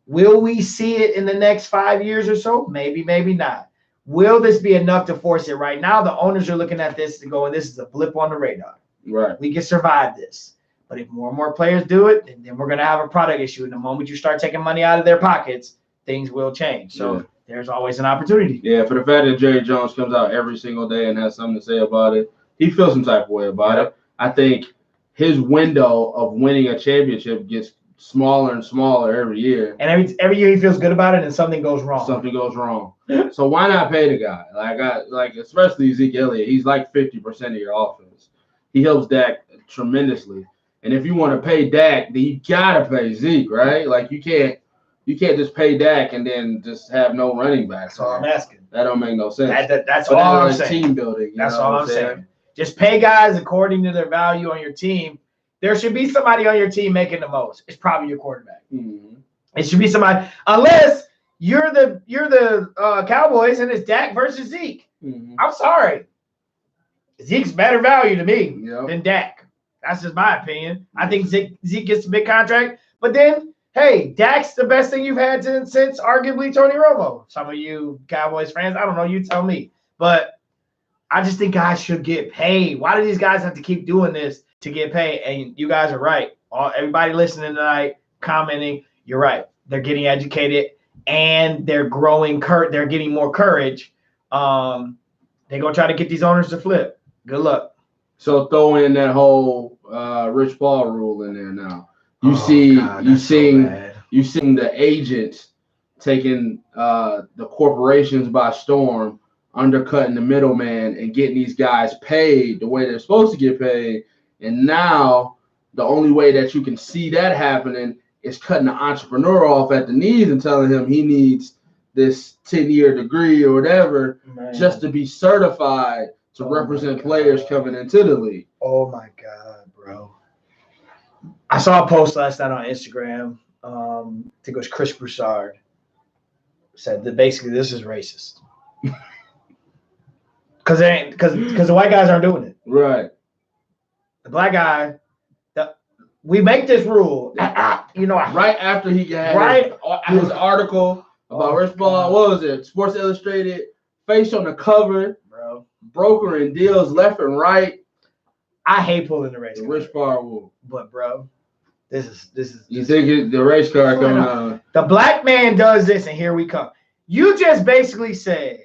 Will we see it in the next 5 years or so? Maybe, maybe not. Will this be enough to force it right now? The owners are looking at this and going, this is a blip on the radar. Right. We can survive this. But if more and more players do it, then we're going to have a product issue. And the moment you start taking money out of their pockets, things will change. So there's always an opportunity. Yeah, for the fact that Jerry Jones comes out every single day and has something to say about it, he feels some type of way about it. I think his window of winning a championship gets smaller and smaller every year. And every year he feels good about it and something goes wrong. Something goes wrong. So why not pay the guy? Like especially Zeke Elliott, he's like 50% of your offense. He helps Dak tremendously. And if you want to pay Dak, then you gotta pay Zeke, right? Like you can't just pay Dak and then just have no running back. That's all I'm asking. That don't make no sense. That's all I'm saying. Team building. That's all I'm saying. Just pay guys according to their value on your team. There should be somebody on your team making the most. It's probably your quarterback. Mm-hmm. It should be somebody, unless you're the Cowboys and it's Dak versus Zeke. Mm-hmm. I'm sorry. Zeke's better value to me than Dak. That's just my opinion. I think Zeke gets a big contract, but then, hey, Dak's the best thing you've had since arguably Tony Romo. Some of you Cowboys fans, I don't know, you tell me. But I just think guys should get paid. Why do these guys have to keep doing this to get paid? And you guys are right. Everybody listening tonight, commenting, you're right. They're getting educated and they're growing. They're getting more courage. They're going to try to get these owners to flip. Good luck. So throw in that whole Rich Paul rule in there now. You seeing the agents taking the corporations by storm, undercutting the middleman and getting these guys paid the way they're supposed to get paid. And now the only way that you can see that happening is cutting the entrepreneur off at the knees and telling him he needs this 10-year degree or whatever just to be certified to represent players coming into the league. Oh my God, bro. I saw a post last night on Instagram. I think it was Chris Broussard said that basically this is racist. Because the white guys aren't doing it. Right. The black guy, we make this rule. Right after he had his article about Rich Paul, what was it? Sports Illustrated, face on the cover, bro. Brokering deals left and right. I hate pulling the race card. Rich Paul rule. But bro, this is. You think the race card coming out? The black man does this, and here we come. You just basically said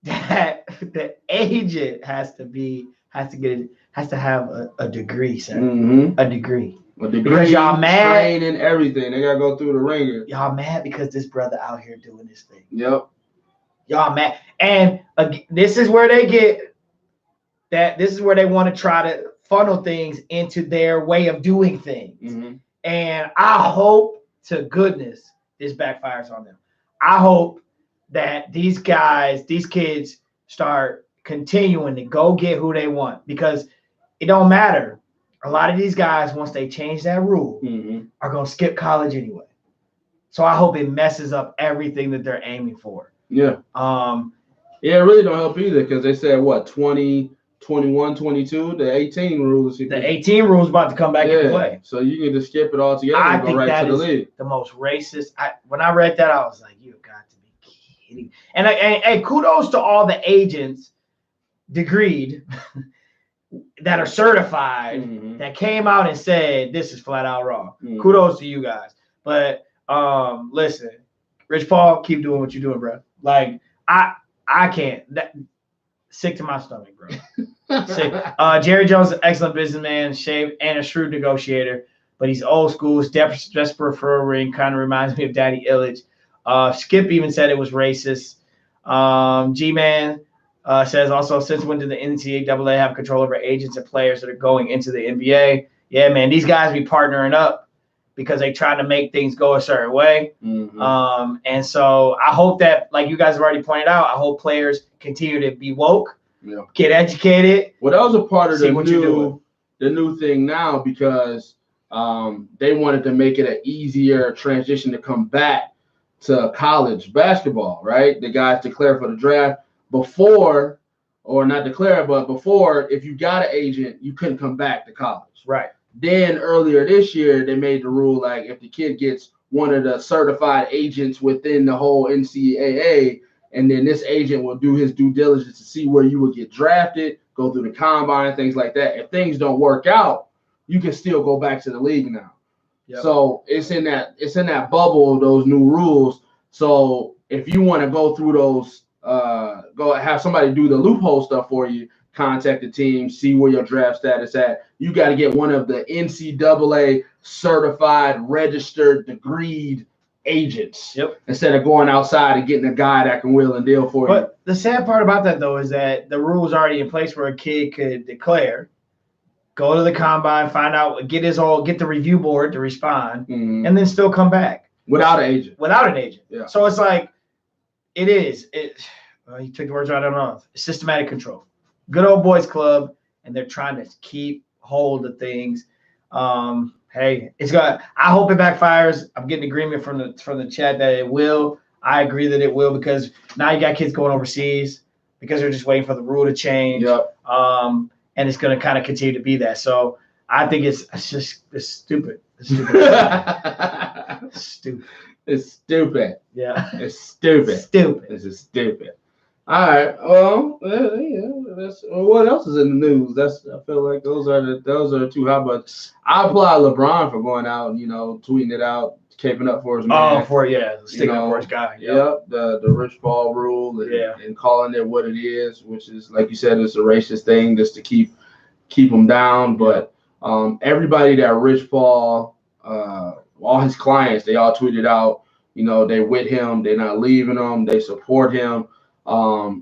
that the agent has to have a degree, sir. Mm-hmm. A degree. Because y'all mad, training, everything. They gotta go through the ringer. Y'all mad because this brother out here doing this thing. Yep. Y'all mad, and this is where they get that. This is where they want to try to funnel things into their way of doing things. Mm-hmm. And I hope to goodness this backfires on them. I hope that these kids start continuing to go get who they want, because it don't matter. A lot of these guys, once they change that rule, are going to skip college anyway. So I hope it messes up everything that they're aiming for. Yeah. It really don't help either, because they said, 20, 21, 22, the 18 rules. The 18 rules about to come back into play. So you can just skip it all together and go right to the league. The most racist. When I read that, I was like, you got to be kidding. And kudos to all the agents degreed that are certified that came out and said this is flat out wrong. Kudos to you guys. But listen, Rich Paul, keep doing what you're doing, bro. Like I can't. Sick to my stomach, bro. Sick. Jerry Jones is an excellent businessman, and a shrewd negotiator, but he's old school. He's desperate for a ring. Kind of reminds me of Daddy Illich. Skip even said it was racist. G-Man says also, since when did the NCAA have control over agents and players that are going into the NBA? Yeah, man, these guys be partnering up because they try to make things go a certain way. Mm-hmm. And so I hope that, like you guys have already pointed out, I hope players continue to be woke, get educated. Well, that was a part of See the what you're doing. new thing now, because they wanted to make it an easier transition to come back to college basketball, right? The guys declare for the draft before, or not declare, but before, if you got an agent, you couldn't come back to college. Right. Then earlier this year, they made the rule, like, if the kid gets one of the certified agents within the whole NCAA, and then this agent will do his due diligence to see where you will get drafted, go through the combine, things like that. If things don't work out, you can still go back to the league now. Yep. So it's in that bubble of those new rules. So if you want to go through those, go have somebody do the loophole stuff for you, contact the team, see where your draft status at. You got to get one of the NCAA certified, registered, degreed agents. Yep. Instead of going outside and getting a guy that can wheel and deal for you. But the sad part about that, though, is that the rule's already in place where a kid could declare, go to the combine, find out, get the review board to respond, mm-hmm. and then still come back without an agent. Without an agent. Yeah. So it's like, you took the words right out of my mouth. Systematic control. Good old boys club, and they're trying to keep hold of things. Hey, I hope it backfires. I'm getting agreement from the chat that it will. I agree that it will, because now you got kids going overseas because they're just waiting for the rule to change. Yep. And it's going to kind of continue to be that. So I think it's stupid. It's stupid. Stupid. It's stupid. Yeah. It's stupid. Stupid. This is stupid. All right. Well, what else is in the news? I feel like those are the two hot buttons. I applaud LeBron for going out, tweeting it out, caping up for his man. Sticking up for his guy. Yep. The Rich Paul rule, and calling it what it is, which is, like you said, it's a racist thing just to keep them down. But everybody that Rich Paul, all his clients, they all tweeted out, they with him, they're not leaving him, they support him.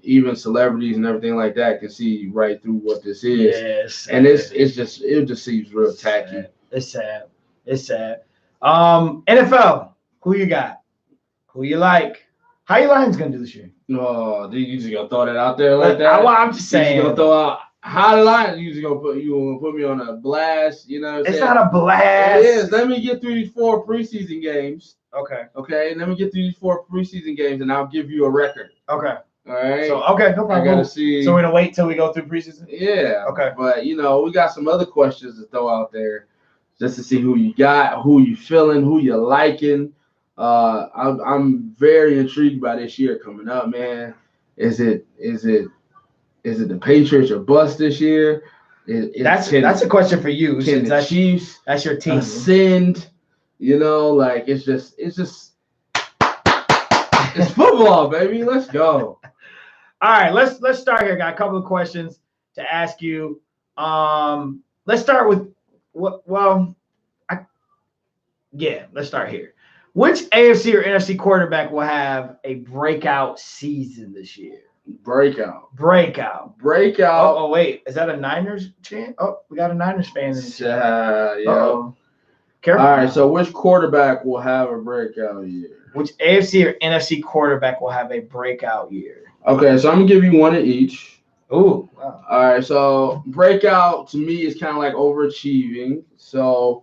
Even celebrities and everything like that can see right through what this is. Yes. And it just seems real tacky. It's sad. NFL, who you got? Who you like? How you Lions gonna do this year? Oh, you just gonna throw that out there like that? I'm just saying. You gonna throw out how the Lions? You gonna put me on a blast? It's not a blast. It is. Let me get through these 4 preseason games. Okay. Let me get through these 4 preseason games, and I'll give you a record. Okay. All right. So no problem. I gotta see. So we're gonna wait till we go through preseason. Yeah. Okay. But we got some other questions to throw out there, just to see who you got, who you feeling, who you liking. I'm very intrigued by this year coming up, man. Is it the Patriots or bust this year? That's a question for you. Can the Chiefs? That's your team. Ascend. It's just it's football, baby. Let's go. All right, let's start here. Got a couple of questions to ask you. Let's start with let's start here. Which AFC or NFC quarterback will have a breakout season this year? Breakout. Oh, wait. Is that a Niners chant? Oh, we got a Niners fan in the chat. Yeah. Uh-oh. Careful. All right, so which quarterback will have a breakout year? Which AFC or NFC quarterback will have a breakout year? Okay, so I'm going to give you one of each. Ooh. Wow. All right, so breakout to me is kind of like overachieving. So,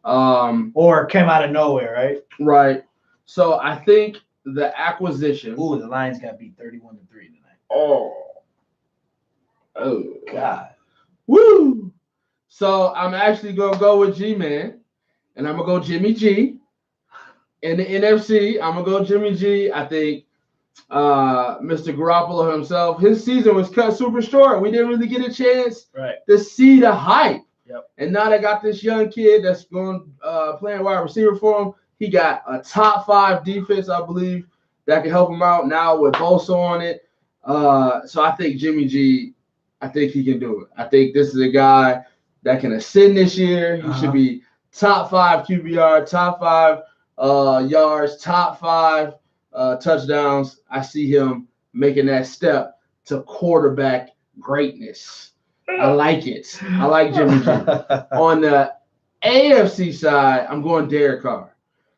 or came out of nowhere, right? Right. So I think the acquisition. Ooh, the Lions got beat 31-3 tonight. Oh God. Woo. So I'm actually gonna go with G-Man, and I'm gonna go Jimmy G. In the NFC, I'm gonna go Jimmy G. I think Mr. Garoppolo himself, his season was cut super short. We didn't really get a chance to see the hype. Yep. And now they got this young kid that's going playing wide receiver for him. He got a top 5 defense, I believe, that can help him out now with Bosa on it. So I think Jimmy G, I think he can do it. I think this is a guy that can ascend this year. He should be top 5 QBR, top 5 yards, top 5 touchdowns. I see him making that step to quarterback greatness. I like it. I like Jimmy G. On the AFC side, I'm going Derek Carr.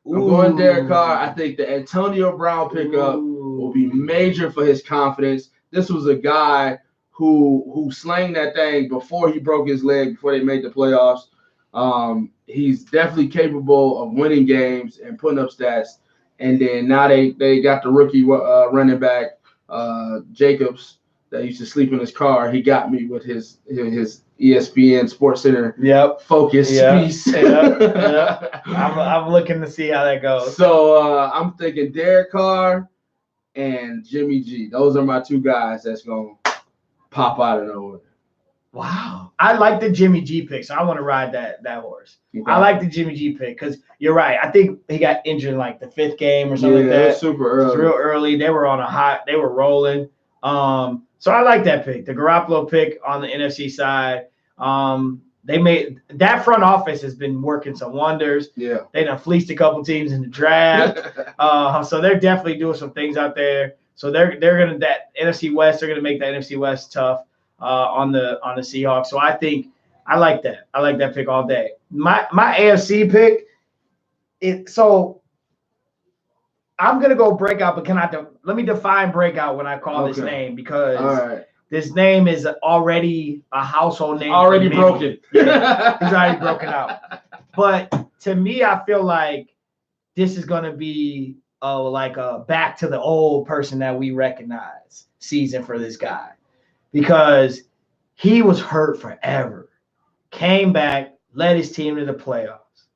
I'm going Derek Carr. I think the Antonio Brown pickup will be major for his confidence. This was a guy who slang that thing before he broke his leg, before they made the playoffs. He's definitely capable of winning games and putting up stats. And then now they got the rookie running back, Jacobs, that used to sleep in his car. He got me with his ESPN Sports Center focus piece. I'm looking to see how that goes. So I'm thinking Derek Carr and Jimmy G. Those are my two guys that's going to pop out of nowhere. Wow. I like the Jimmy G pick, so I want to ride that horse. Okay. I like the Jimmy G pick because you're right. I think he got injured in like the 5th game or something like that. It was super early. It was real early. They were on a hot – they were rolling. So I like that pick, the Garoppolo pick on the NFC side. They made – that front office has been working some wonders. Yeah. They done fleeced a couple teams in the draft. So they're definitely doing some things out there. So they're going to – that NFC West, they're going to make that NFC West tough. On the Seahawks. So I think I like that. I like that pick all day. My AFC pick, so I'm gonna go breakout, but let me define breakout when I call this name because this name is already a household name. Already broken. Yeah, he's already broken out. But to me, I feel like this is gonna be like a back to the old person that we recognize season for this guy. Because he was hurt forever, came back, led his team to the playoffs.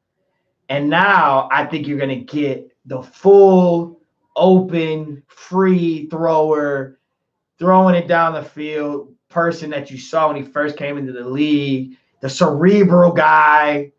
And now I think you're going to get the full, open, free thrower, throwing it down the field person that you saw when he first came into the league, the cerebral guy.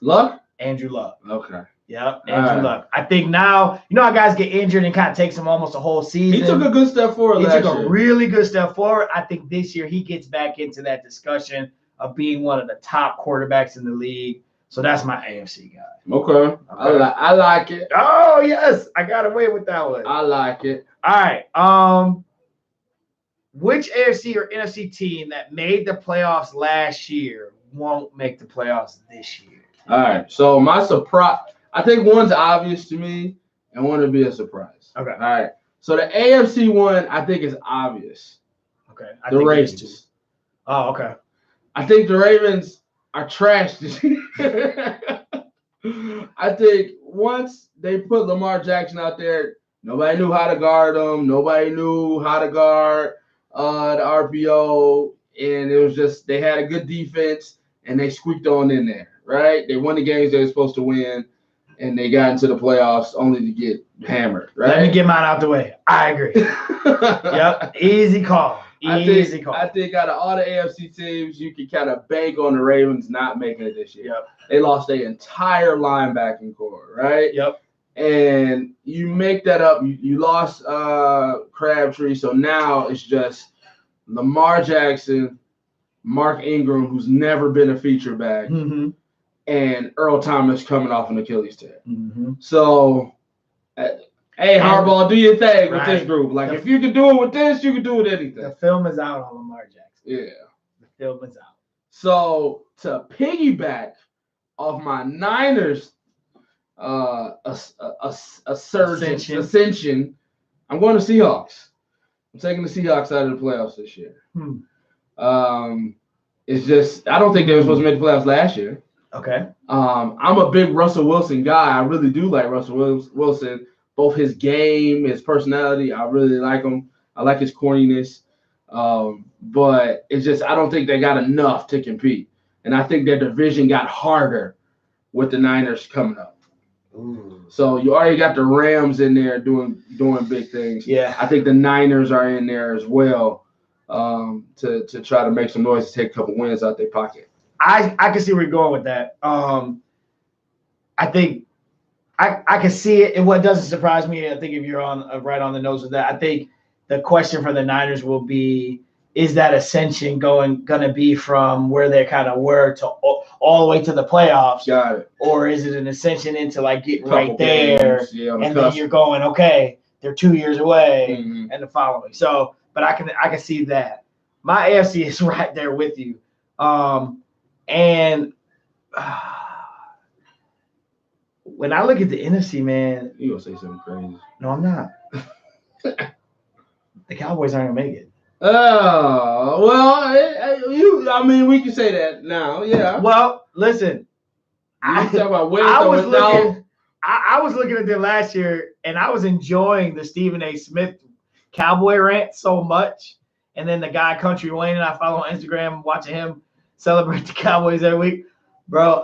Luck? Andrew Luck. Okay. Yep, Andrew Luck. I think now, you know how guys get injured and kind of takes them almost a whole season. He took a good step forward last year. He took a really good step forward. I think this year he gets back into that discussion of being one of the top quarterbacks in the league. So that's my AFC guy. Okay. I like it. Oh, yes. I got away with that one. I like it. All right. Which AFC or NFC team that made the playoffs last year won't make the playoffs this year? All right. So my surprise – I think one's obvious to me, and one will be a surprise. Okay. All right. So the AFC one, I think, is obvious. Okay. The Ravens. Oh, okay. I think the Ravens are trash this year. I think once they put Lamar Jackson out there, nobody knew how to guard him. Nobody knew how to guard the RPO, and it was just they had a good defense, and they squeaked on in there, right? They won the games they were supposed to win. And they got into the playoffs only to get hammered, right? Let me get mine out the way. I agree. Yep. Easy call. Easy call. I think out of all the AFC teams, you can kind of bank on the Ravens not making it this year. Yep. They lost their entire linebacking core, right? Yep. And you make that up. You lost Crabtree, so now it's just Lamar Jackson, Mark Ingram, who's never been a feature back. Mm-hmm. And Earl Thomas coming off an Achilles tear. Mm-hmm. So, hey, Harbaugh, do your thing with this group. Like, if you can do it with this, you can do it with anything. The film is out on Lamar Jackson. Yeah. The film is out. So, to piggyback off my Niners ascension, I'm going to Seahawks. I'm taking the Seahawks out of the playoffs this year. It's just, I don't think they were supposed to make the playoffs last year. Okay. I'm a big Russell Wilson guy. I really do like Russell Wilson. Both his game, his personality, I really like him. I like his corniness. But it's just I don't think they got enough to compete. And I think their division got harder with the Niners coming up. Ooh. So you already got the Rams in there doing big things. Yeah. I think the Niners are in there as well to try to make some noise, to take a couple wins out their pocket. I can see where you're going with that. I think I can see it. And what doesn't surprise me, I think if you're on right on the nose with that, I think the question for the Niners will be, is that ascension going to be from where they kind of were to all the way to the playoffs? Got it. Or is it an ascension into like getting right there? Games, yeah, and then you're going, okay, they're 2 years away Mm-hmm. and the following. So, but I can see that. My AFC is right there with you. And when I look at the NFC, man, You gonna say something crazy? no, I'm not. The Cowboys aren't gonna make it. Oh well, I mean, we can say that now. Yeah. Well, listen, You talk about with I or was without. looking. I was looking at them last year, and I was enjoying the Stephen A. Smith Cowboy rant so much. And then the guy Country Wayne, and I follow on Instagram, watching him celebrate the Cowboys every week, bro.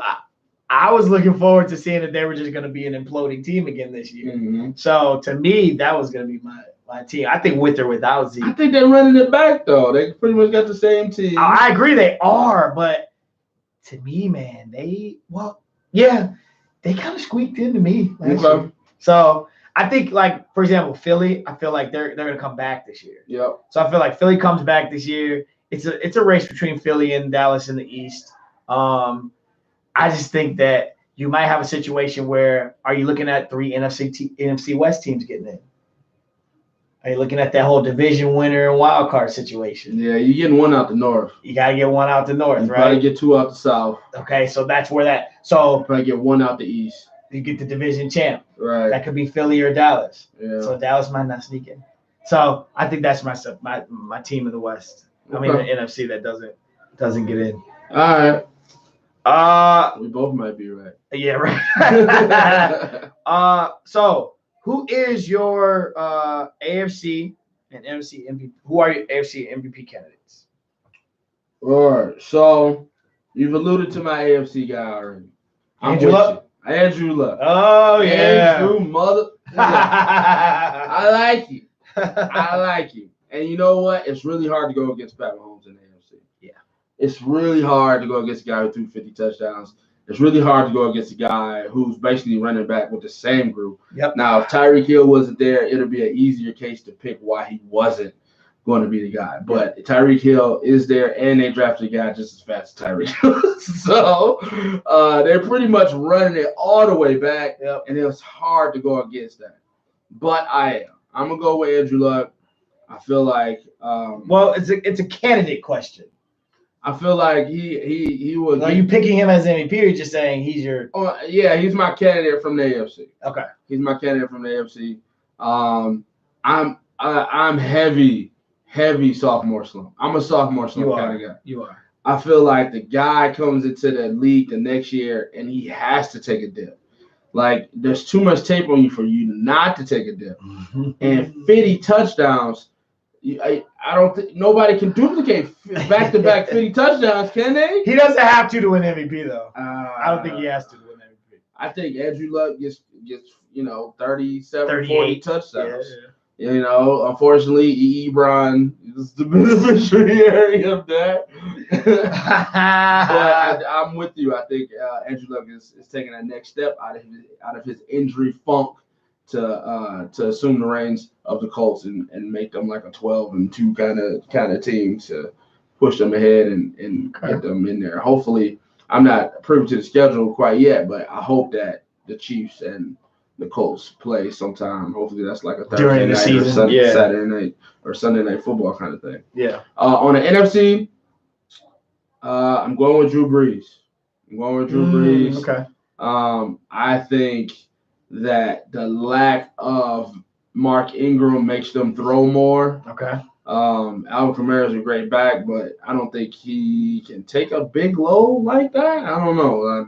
I was looking forward to seeing that they were just going to be an imploding team again this year. Mm-hmm. So to me, that was going to be my team. I think with or without Zeke. I think they're running it back though. They pretty much got the same team. I agree they are, but to me, man, they kind of squeaked into me last year. So I think, like, for example, Philly, I feel like they're gonna come back this year. Yep. So I feel like Philly comes back this year. It's a race between Philly and Dallas in the East. I just think that you might have a situation where, are you looking at 3 NFC West teams getting in? Are you looking at that whole division winner and wild card situation? Yeah, you're getting one out the north. You gotta get one out the north, You right? probably get 2 out the south. Okay, so that's where that. So You probably get 1 out the east. you get the division champ. Right. That could be Philly or Dallas. Yeah. So Dallas might not sneak in. So I think that's my team of the West. I mean, the NFC that doesn't get in. All right. We both might be right. Yeah, right. So who is your AFC and NFC MVP? Who are your AFC MVP candidates? All right. So you've alluded to my AFC guy already. Andrew Luck. Andrew Luck. Oh yeah. Andrew mother. I like you. I like you. And you know what? It's really hard to go against Pat Mahomes in the AFC. Yeah. It's really hard to go against a guy who threw 50 touchdowns. It's really hard to go against a guy who's basically running back with the same group. Yep. Now, if Tyreek Hill wasn't there, it'll be an easier case to pick why he wasn't going to be the guy. But Tyreek Hill is there, and they drafted a guy just as fast as Tyreek Hill. So they're pretty much running it all the way back, and it was hard to go against that. But I'm going to go with Andrew Luck. I feel like well, it's a candidate question. I feel like he was. Are you picking him as MVP, or just saying he's your? Oh yeah, he's my candidate from the AFC. Okay, he's my candidate from the AFC. I'm heavy sophomore slump. I'm a sophomore slump kind of guy. You are. I feel like the guy comes into the league the next year and he has to take a dip. Like there's too much tape on you for you not to take a dip. And 50 touchdowns. I don't think nobody can duplicate back-to-back 50 touchdowns, can they? He doesn't have to win MVP though. I don't think he has to win MVP. I think Andrew Luck gets 37, 38. 40 touchdowns. Yeah. Unfortunately, Ebron is the beneficiary of that. But I'm with you. I think Andrew Luck is taking that next step out of his injury funk to assume the reins of the Colts and make them like a 12-2 kind of team to push them ahead and get them in there. Hopefully, I'm not privy to the schedule quite yet, but I hope that the Chiefs and the Colts play sometime. Hopefully, that's like a Thursday night or Saturday night or Sunday night football kind of thing. Yeah. On the NFC, I'm going with Drew Brees. Okay. I think that the lack of Mark Ingram makes them throw more. Okay. Alvin Kamara is a great back, but I don't think he can take a big load like that. I don't know.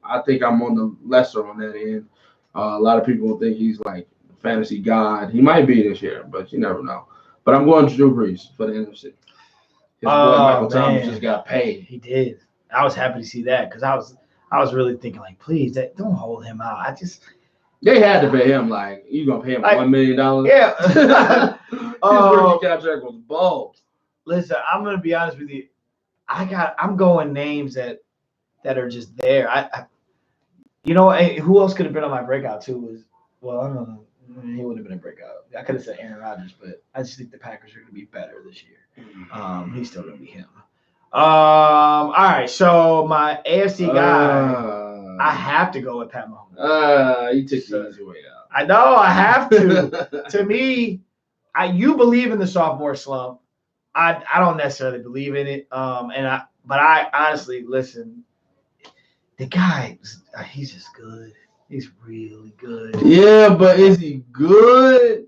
I think I'm on the lesser on that end. A lot of people think he's like fantasy god. He might be this year, but you never know. But I'm going to Drew Brees for the NFC. His boy Michael Thomas just got paid. He did. I was happy to see that because I was really thinking like, please, don't hold him out. They had to pay him like you gonna pay him $1 million. Yeah. His rookie contract was bold. Listen, I'm gonna be honest with you. I'm going names that are just there. Who else could have been on my breakout too? I don't know. He wouldn't have been a breakout. I could have said Aaron Rodgers, but I just think the Packers are gonna be better this year. He's still gonna be him. All right. So my AFC guy. I have to go with Pat Mahomes. You took the easy way out. I know I have to. To me, you believe in the sophomore slump. I don't necessarily believe in it. But I honestly listen. The guy, he's just good. He's really good. Yeah, but is he good?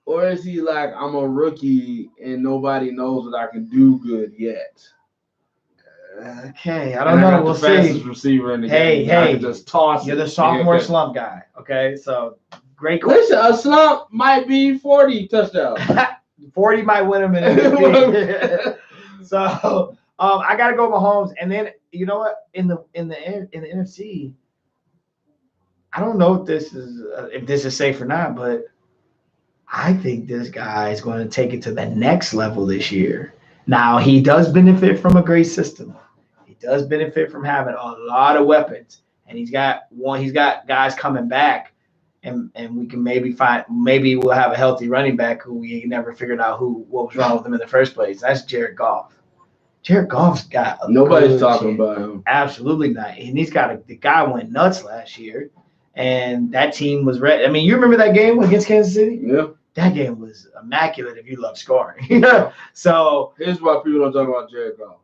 Or is he like, I'm a rookie and nobody knows what I can do good yet? Okay, I don't know. got We'll the fastest see. receiver in the Hey, game. I hey, can just toss you're it. the sophomore Yeah, okay. slump guy. Okay, so great question. Listen, a slump might be 40 touchdowns. 40 might win him in MVP. So I gotta go Mahomes, and then you know what? In the NFC, I don't know if this is safe or not, but I think this guy is going to take it to the next level this year. Now he does benefit from a great system. He does benefit from having a lot of weapons, and he's got guys coming back, and we can maybe we'll have a healthy running back who we never figured out what was wrong with him in the first place. That's Jared Goff. Jared Goff's got nobody's talking about him. Absolutely not, and the guy went nuts last year, and that team was ready. I mean, you remember that game against Kansas City? Yeah. That game was immaculate if you love scoring. So here's why people don't talk about Jared Goff.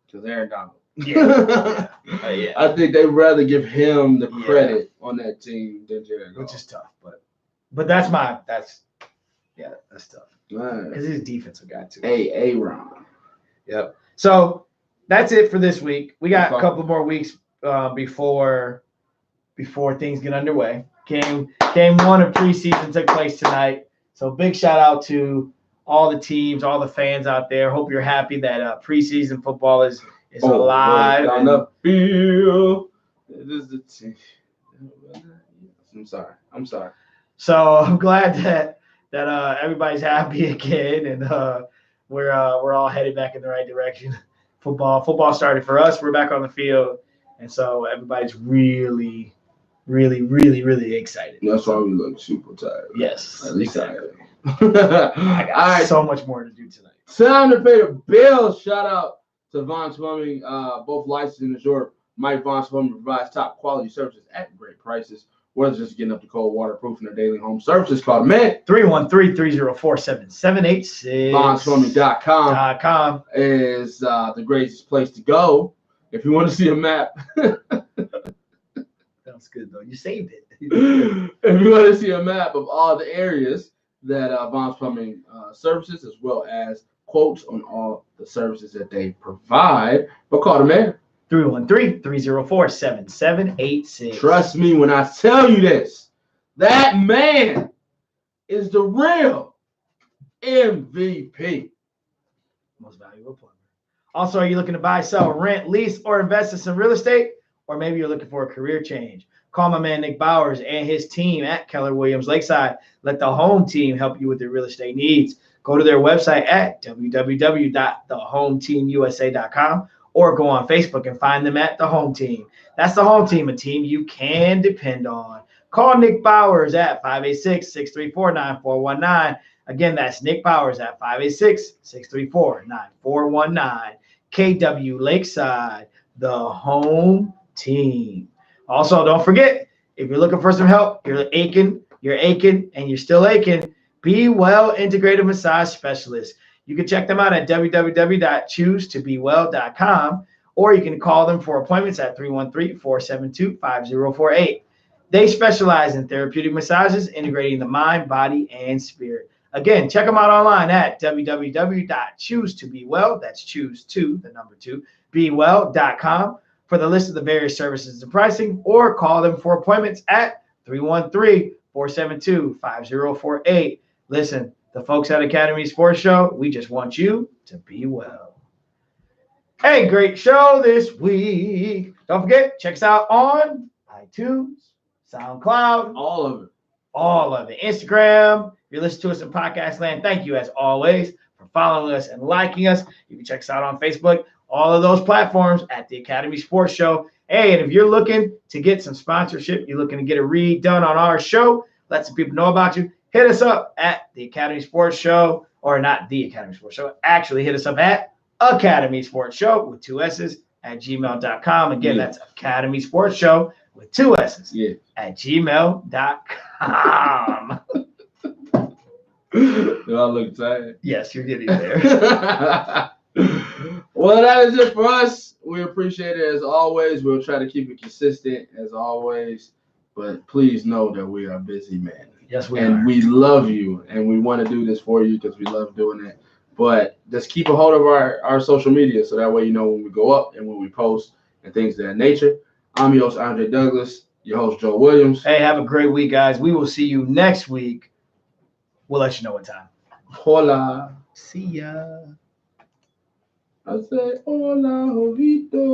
Because Aaron Donald. Yeah. Yeah. I think they'd rather give him the credit on that team than Jared Goff. Which is tough. But that's tough. Right. Because he's a defensive guy too. Aaron. Yep. So that's it for this week. We got a couple more weeks before things get underway. Game 1 of preseason took place tonight. So big shout out to all the teams, all the fans out there. Hope you're happy that preseason football is alive. On the field. This is the team. I'm sorry. So I'm glad that everybody's happy again, and we're all headed back in the right direction. Football started for us. We're back on the field, and so everybody's really, really, really, really excited. That's why we look super tired. Yes, at least exactly. I got so much more to do tonight. Time to pay the bills. Shout out to Vaughn's Plumbing, both licensed and insured. Mike Vaughn's Plumbing provides top quality services at great prices. Whether it's just getting up to cold water proofing their daily home services, call them at 313-304-7786. VaughnsPlumbing.com is the greatest place to go if you want to see a map. Sounds good though. You saved it. If you want to see a map of all the areas that Vaughn's Plumbing services, as well as quotes on all the services that they provide, but call them at 313-304-7786. Trust me when I tell you this. That man is the real MVP. Most valuable plumber. Also, are you looking to buy, sell, rent, lease, or invest in some real estate? Or maybe you're looking for a career change. Call my man Nick Bowers and his team at Keller Williams Lakeside. Let the home team help you with your real estate needs. Go to their website at www.thehometeamusa.com or go on Facebook and find them at The Home Team. That's The Home Team, a team you can depend on. Call Nick Bowers at 586-634-9419. Again, that's Nick Bowers at 586-634-9419. KW Lakeside, The Home Team. Also, don't forget, if you're looking for some help, you're aching, and you're still aching, Be Well Integrative Massage Specialist. You can check them out at www.choosetobewell.com, or you can call them for appointments at 313-472-5048. They specialize in therapeutic massages, integrating the mind, body, and spirit. Again, check them out online at www.choosetobewell, that's choose to, the number 2, bewell.com for the list of the various services and pricing, or call them for appointments at 313-472-5048. Listen, the folks at Academy Sports Show, we just want you to be well. Hey, great show this week. Don't forget, check us out on iTunes, SoundCloud. All of it. Instagram. If you're listening to us in podcast land, thank you as always for following us and liking us. You can check us out on Facebook. All of those platforms at the Academy Sports Show. Hey, and if you're looking to get some sponsorship, you're looking to get a read done on our show, let some people know about you, hit us up at the Academy Sports Show, or not the Academy Sports Show. Actually, hit us up at Academy Sports Show with 2 S's at gmail.com. Again, that's Academy Sports Show with 2 S's at gmail.com. Do I look tired? Yes, you're getting there. Well, that is it for us. We appreciate it as always. We'll try to keep it consistent as always. but please know that we are busy men. Yes, we And are. we love you, and we want to do this for you because we love doing it. But just keep a hold of our social media so that way you know when we go up and when we post and things of that nature. I'm your host, Andre Douglas, your host, Joe Williams. Hey, have a great week, guys. We will see you next week. We'll let you know what time. Hola. See ya. I say hola, Jovito.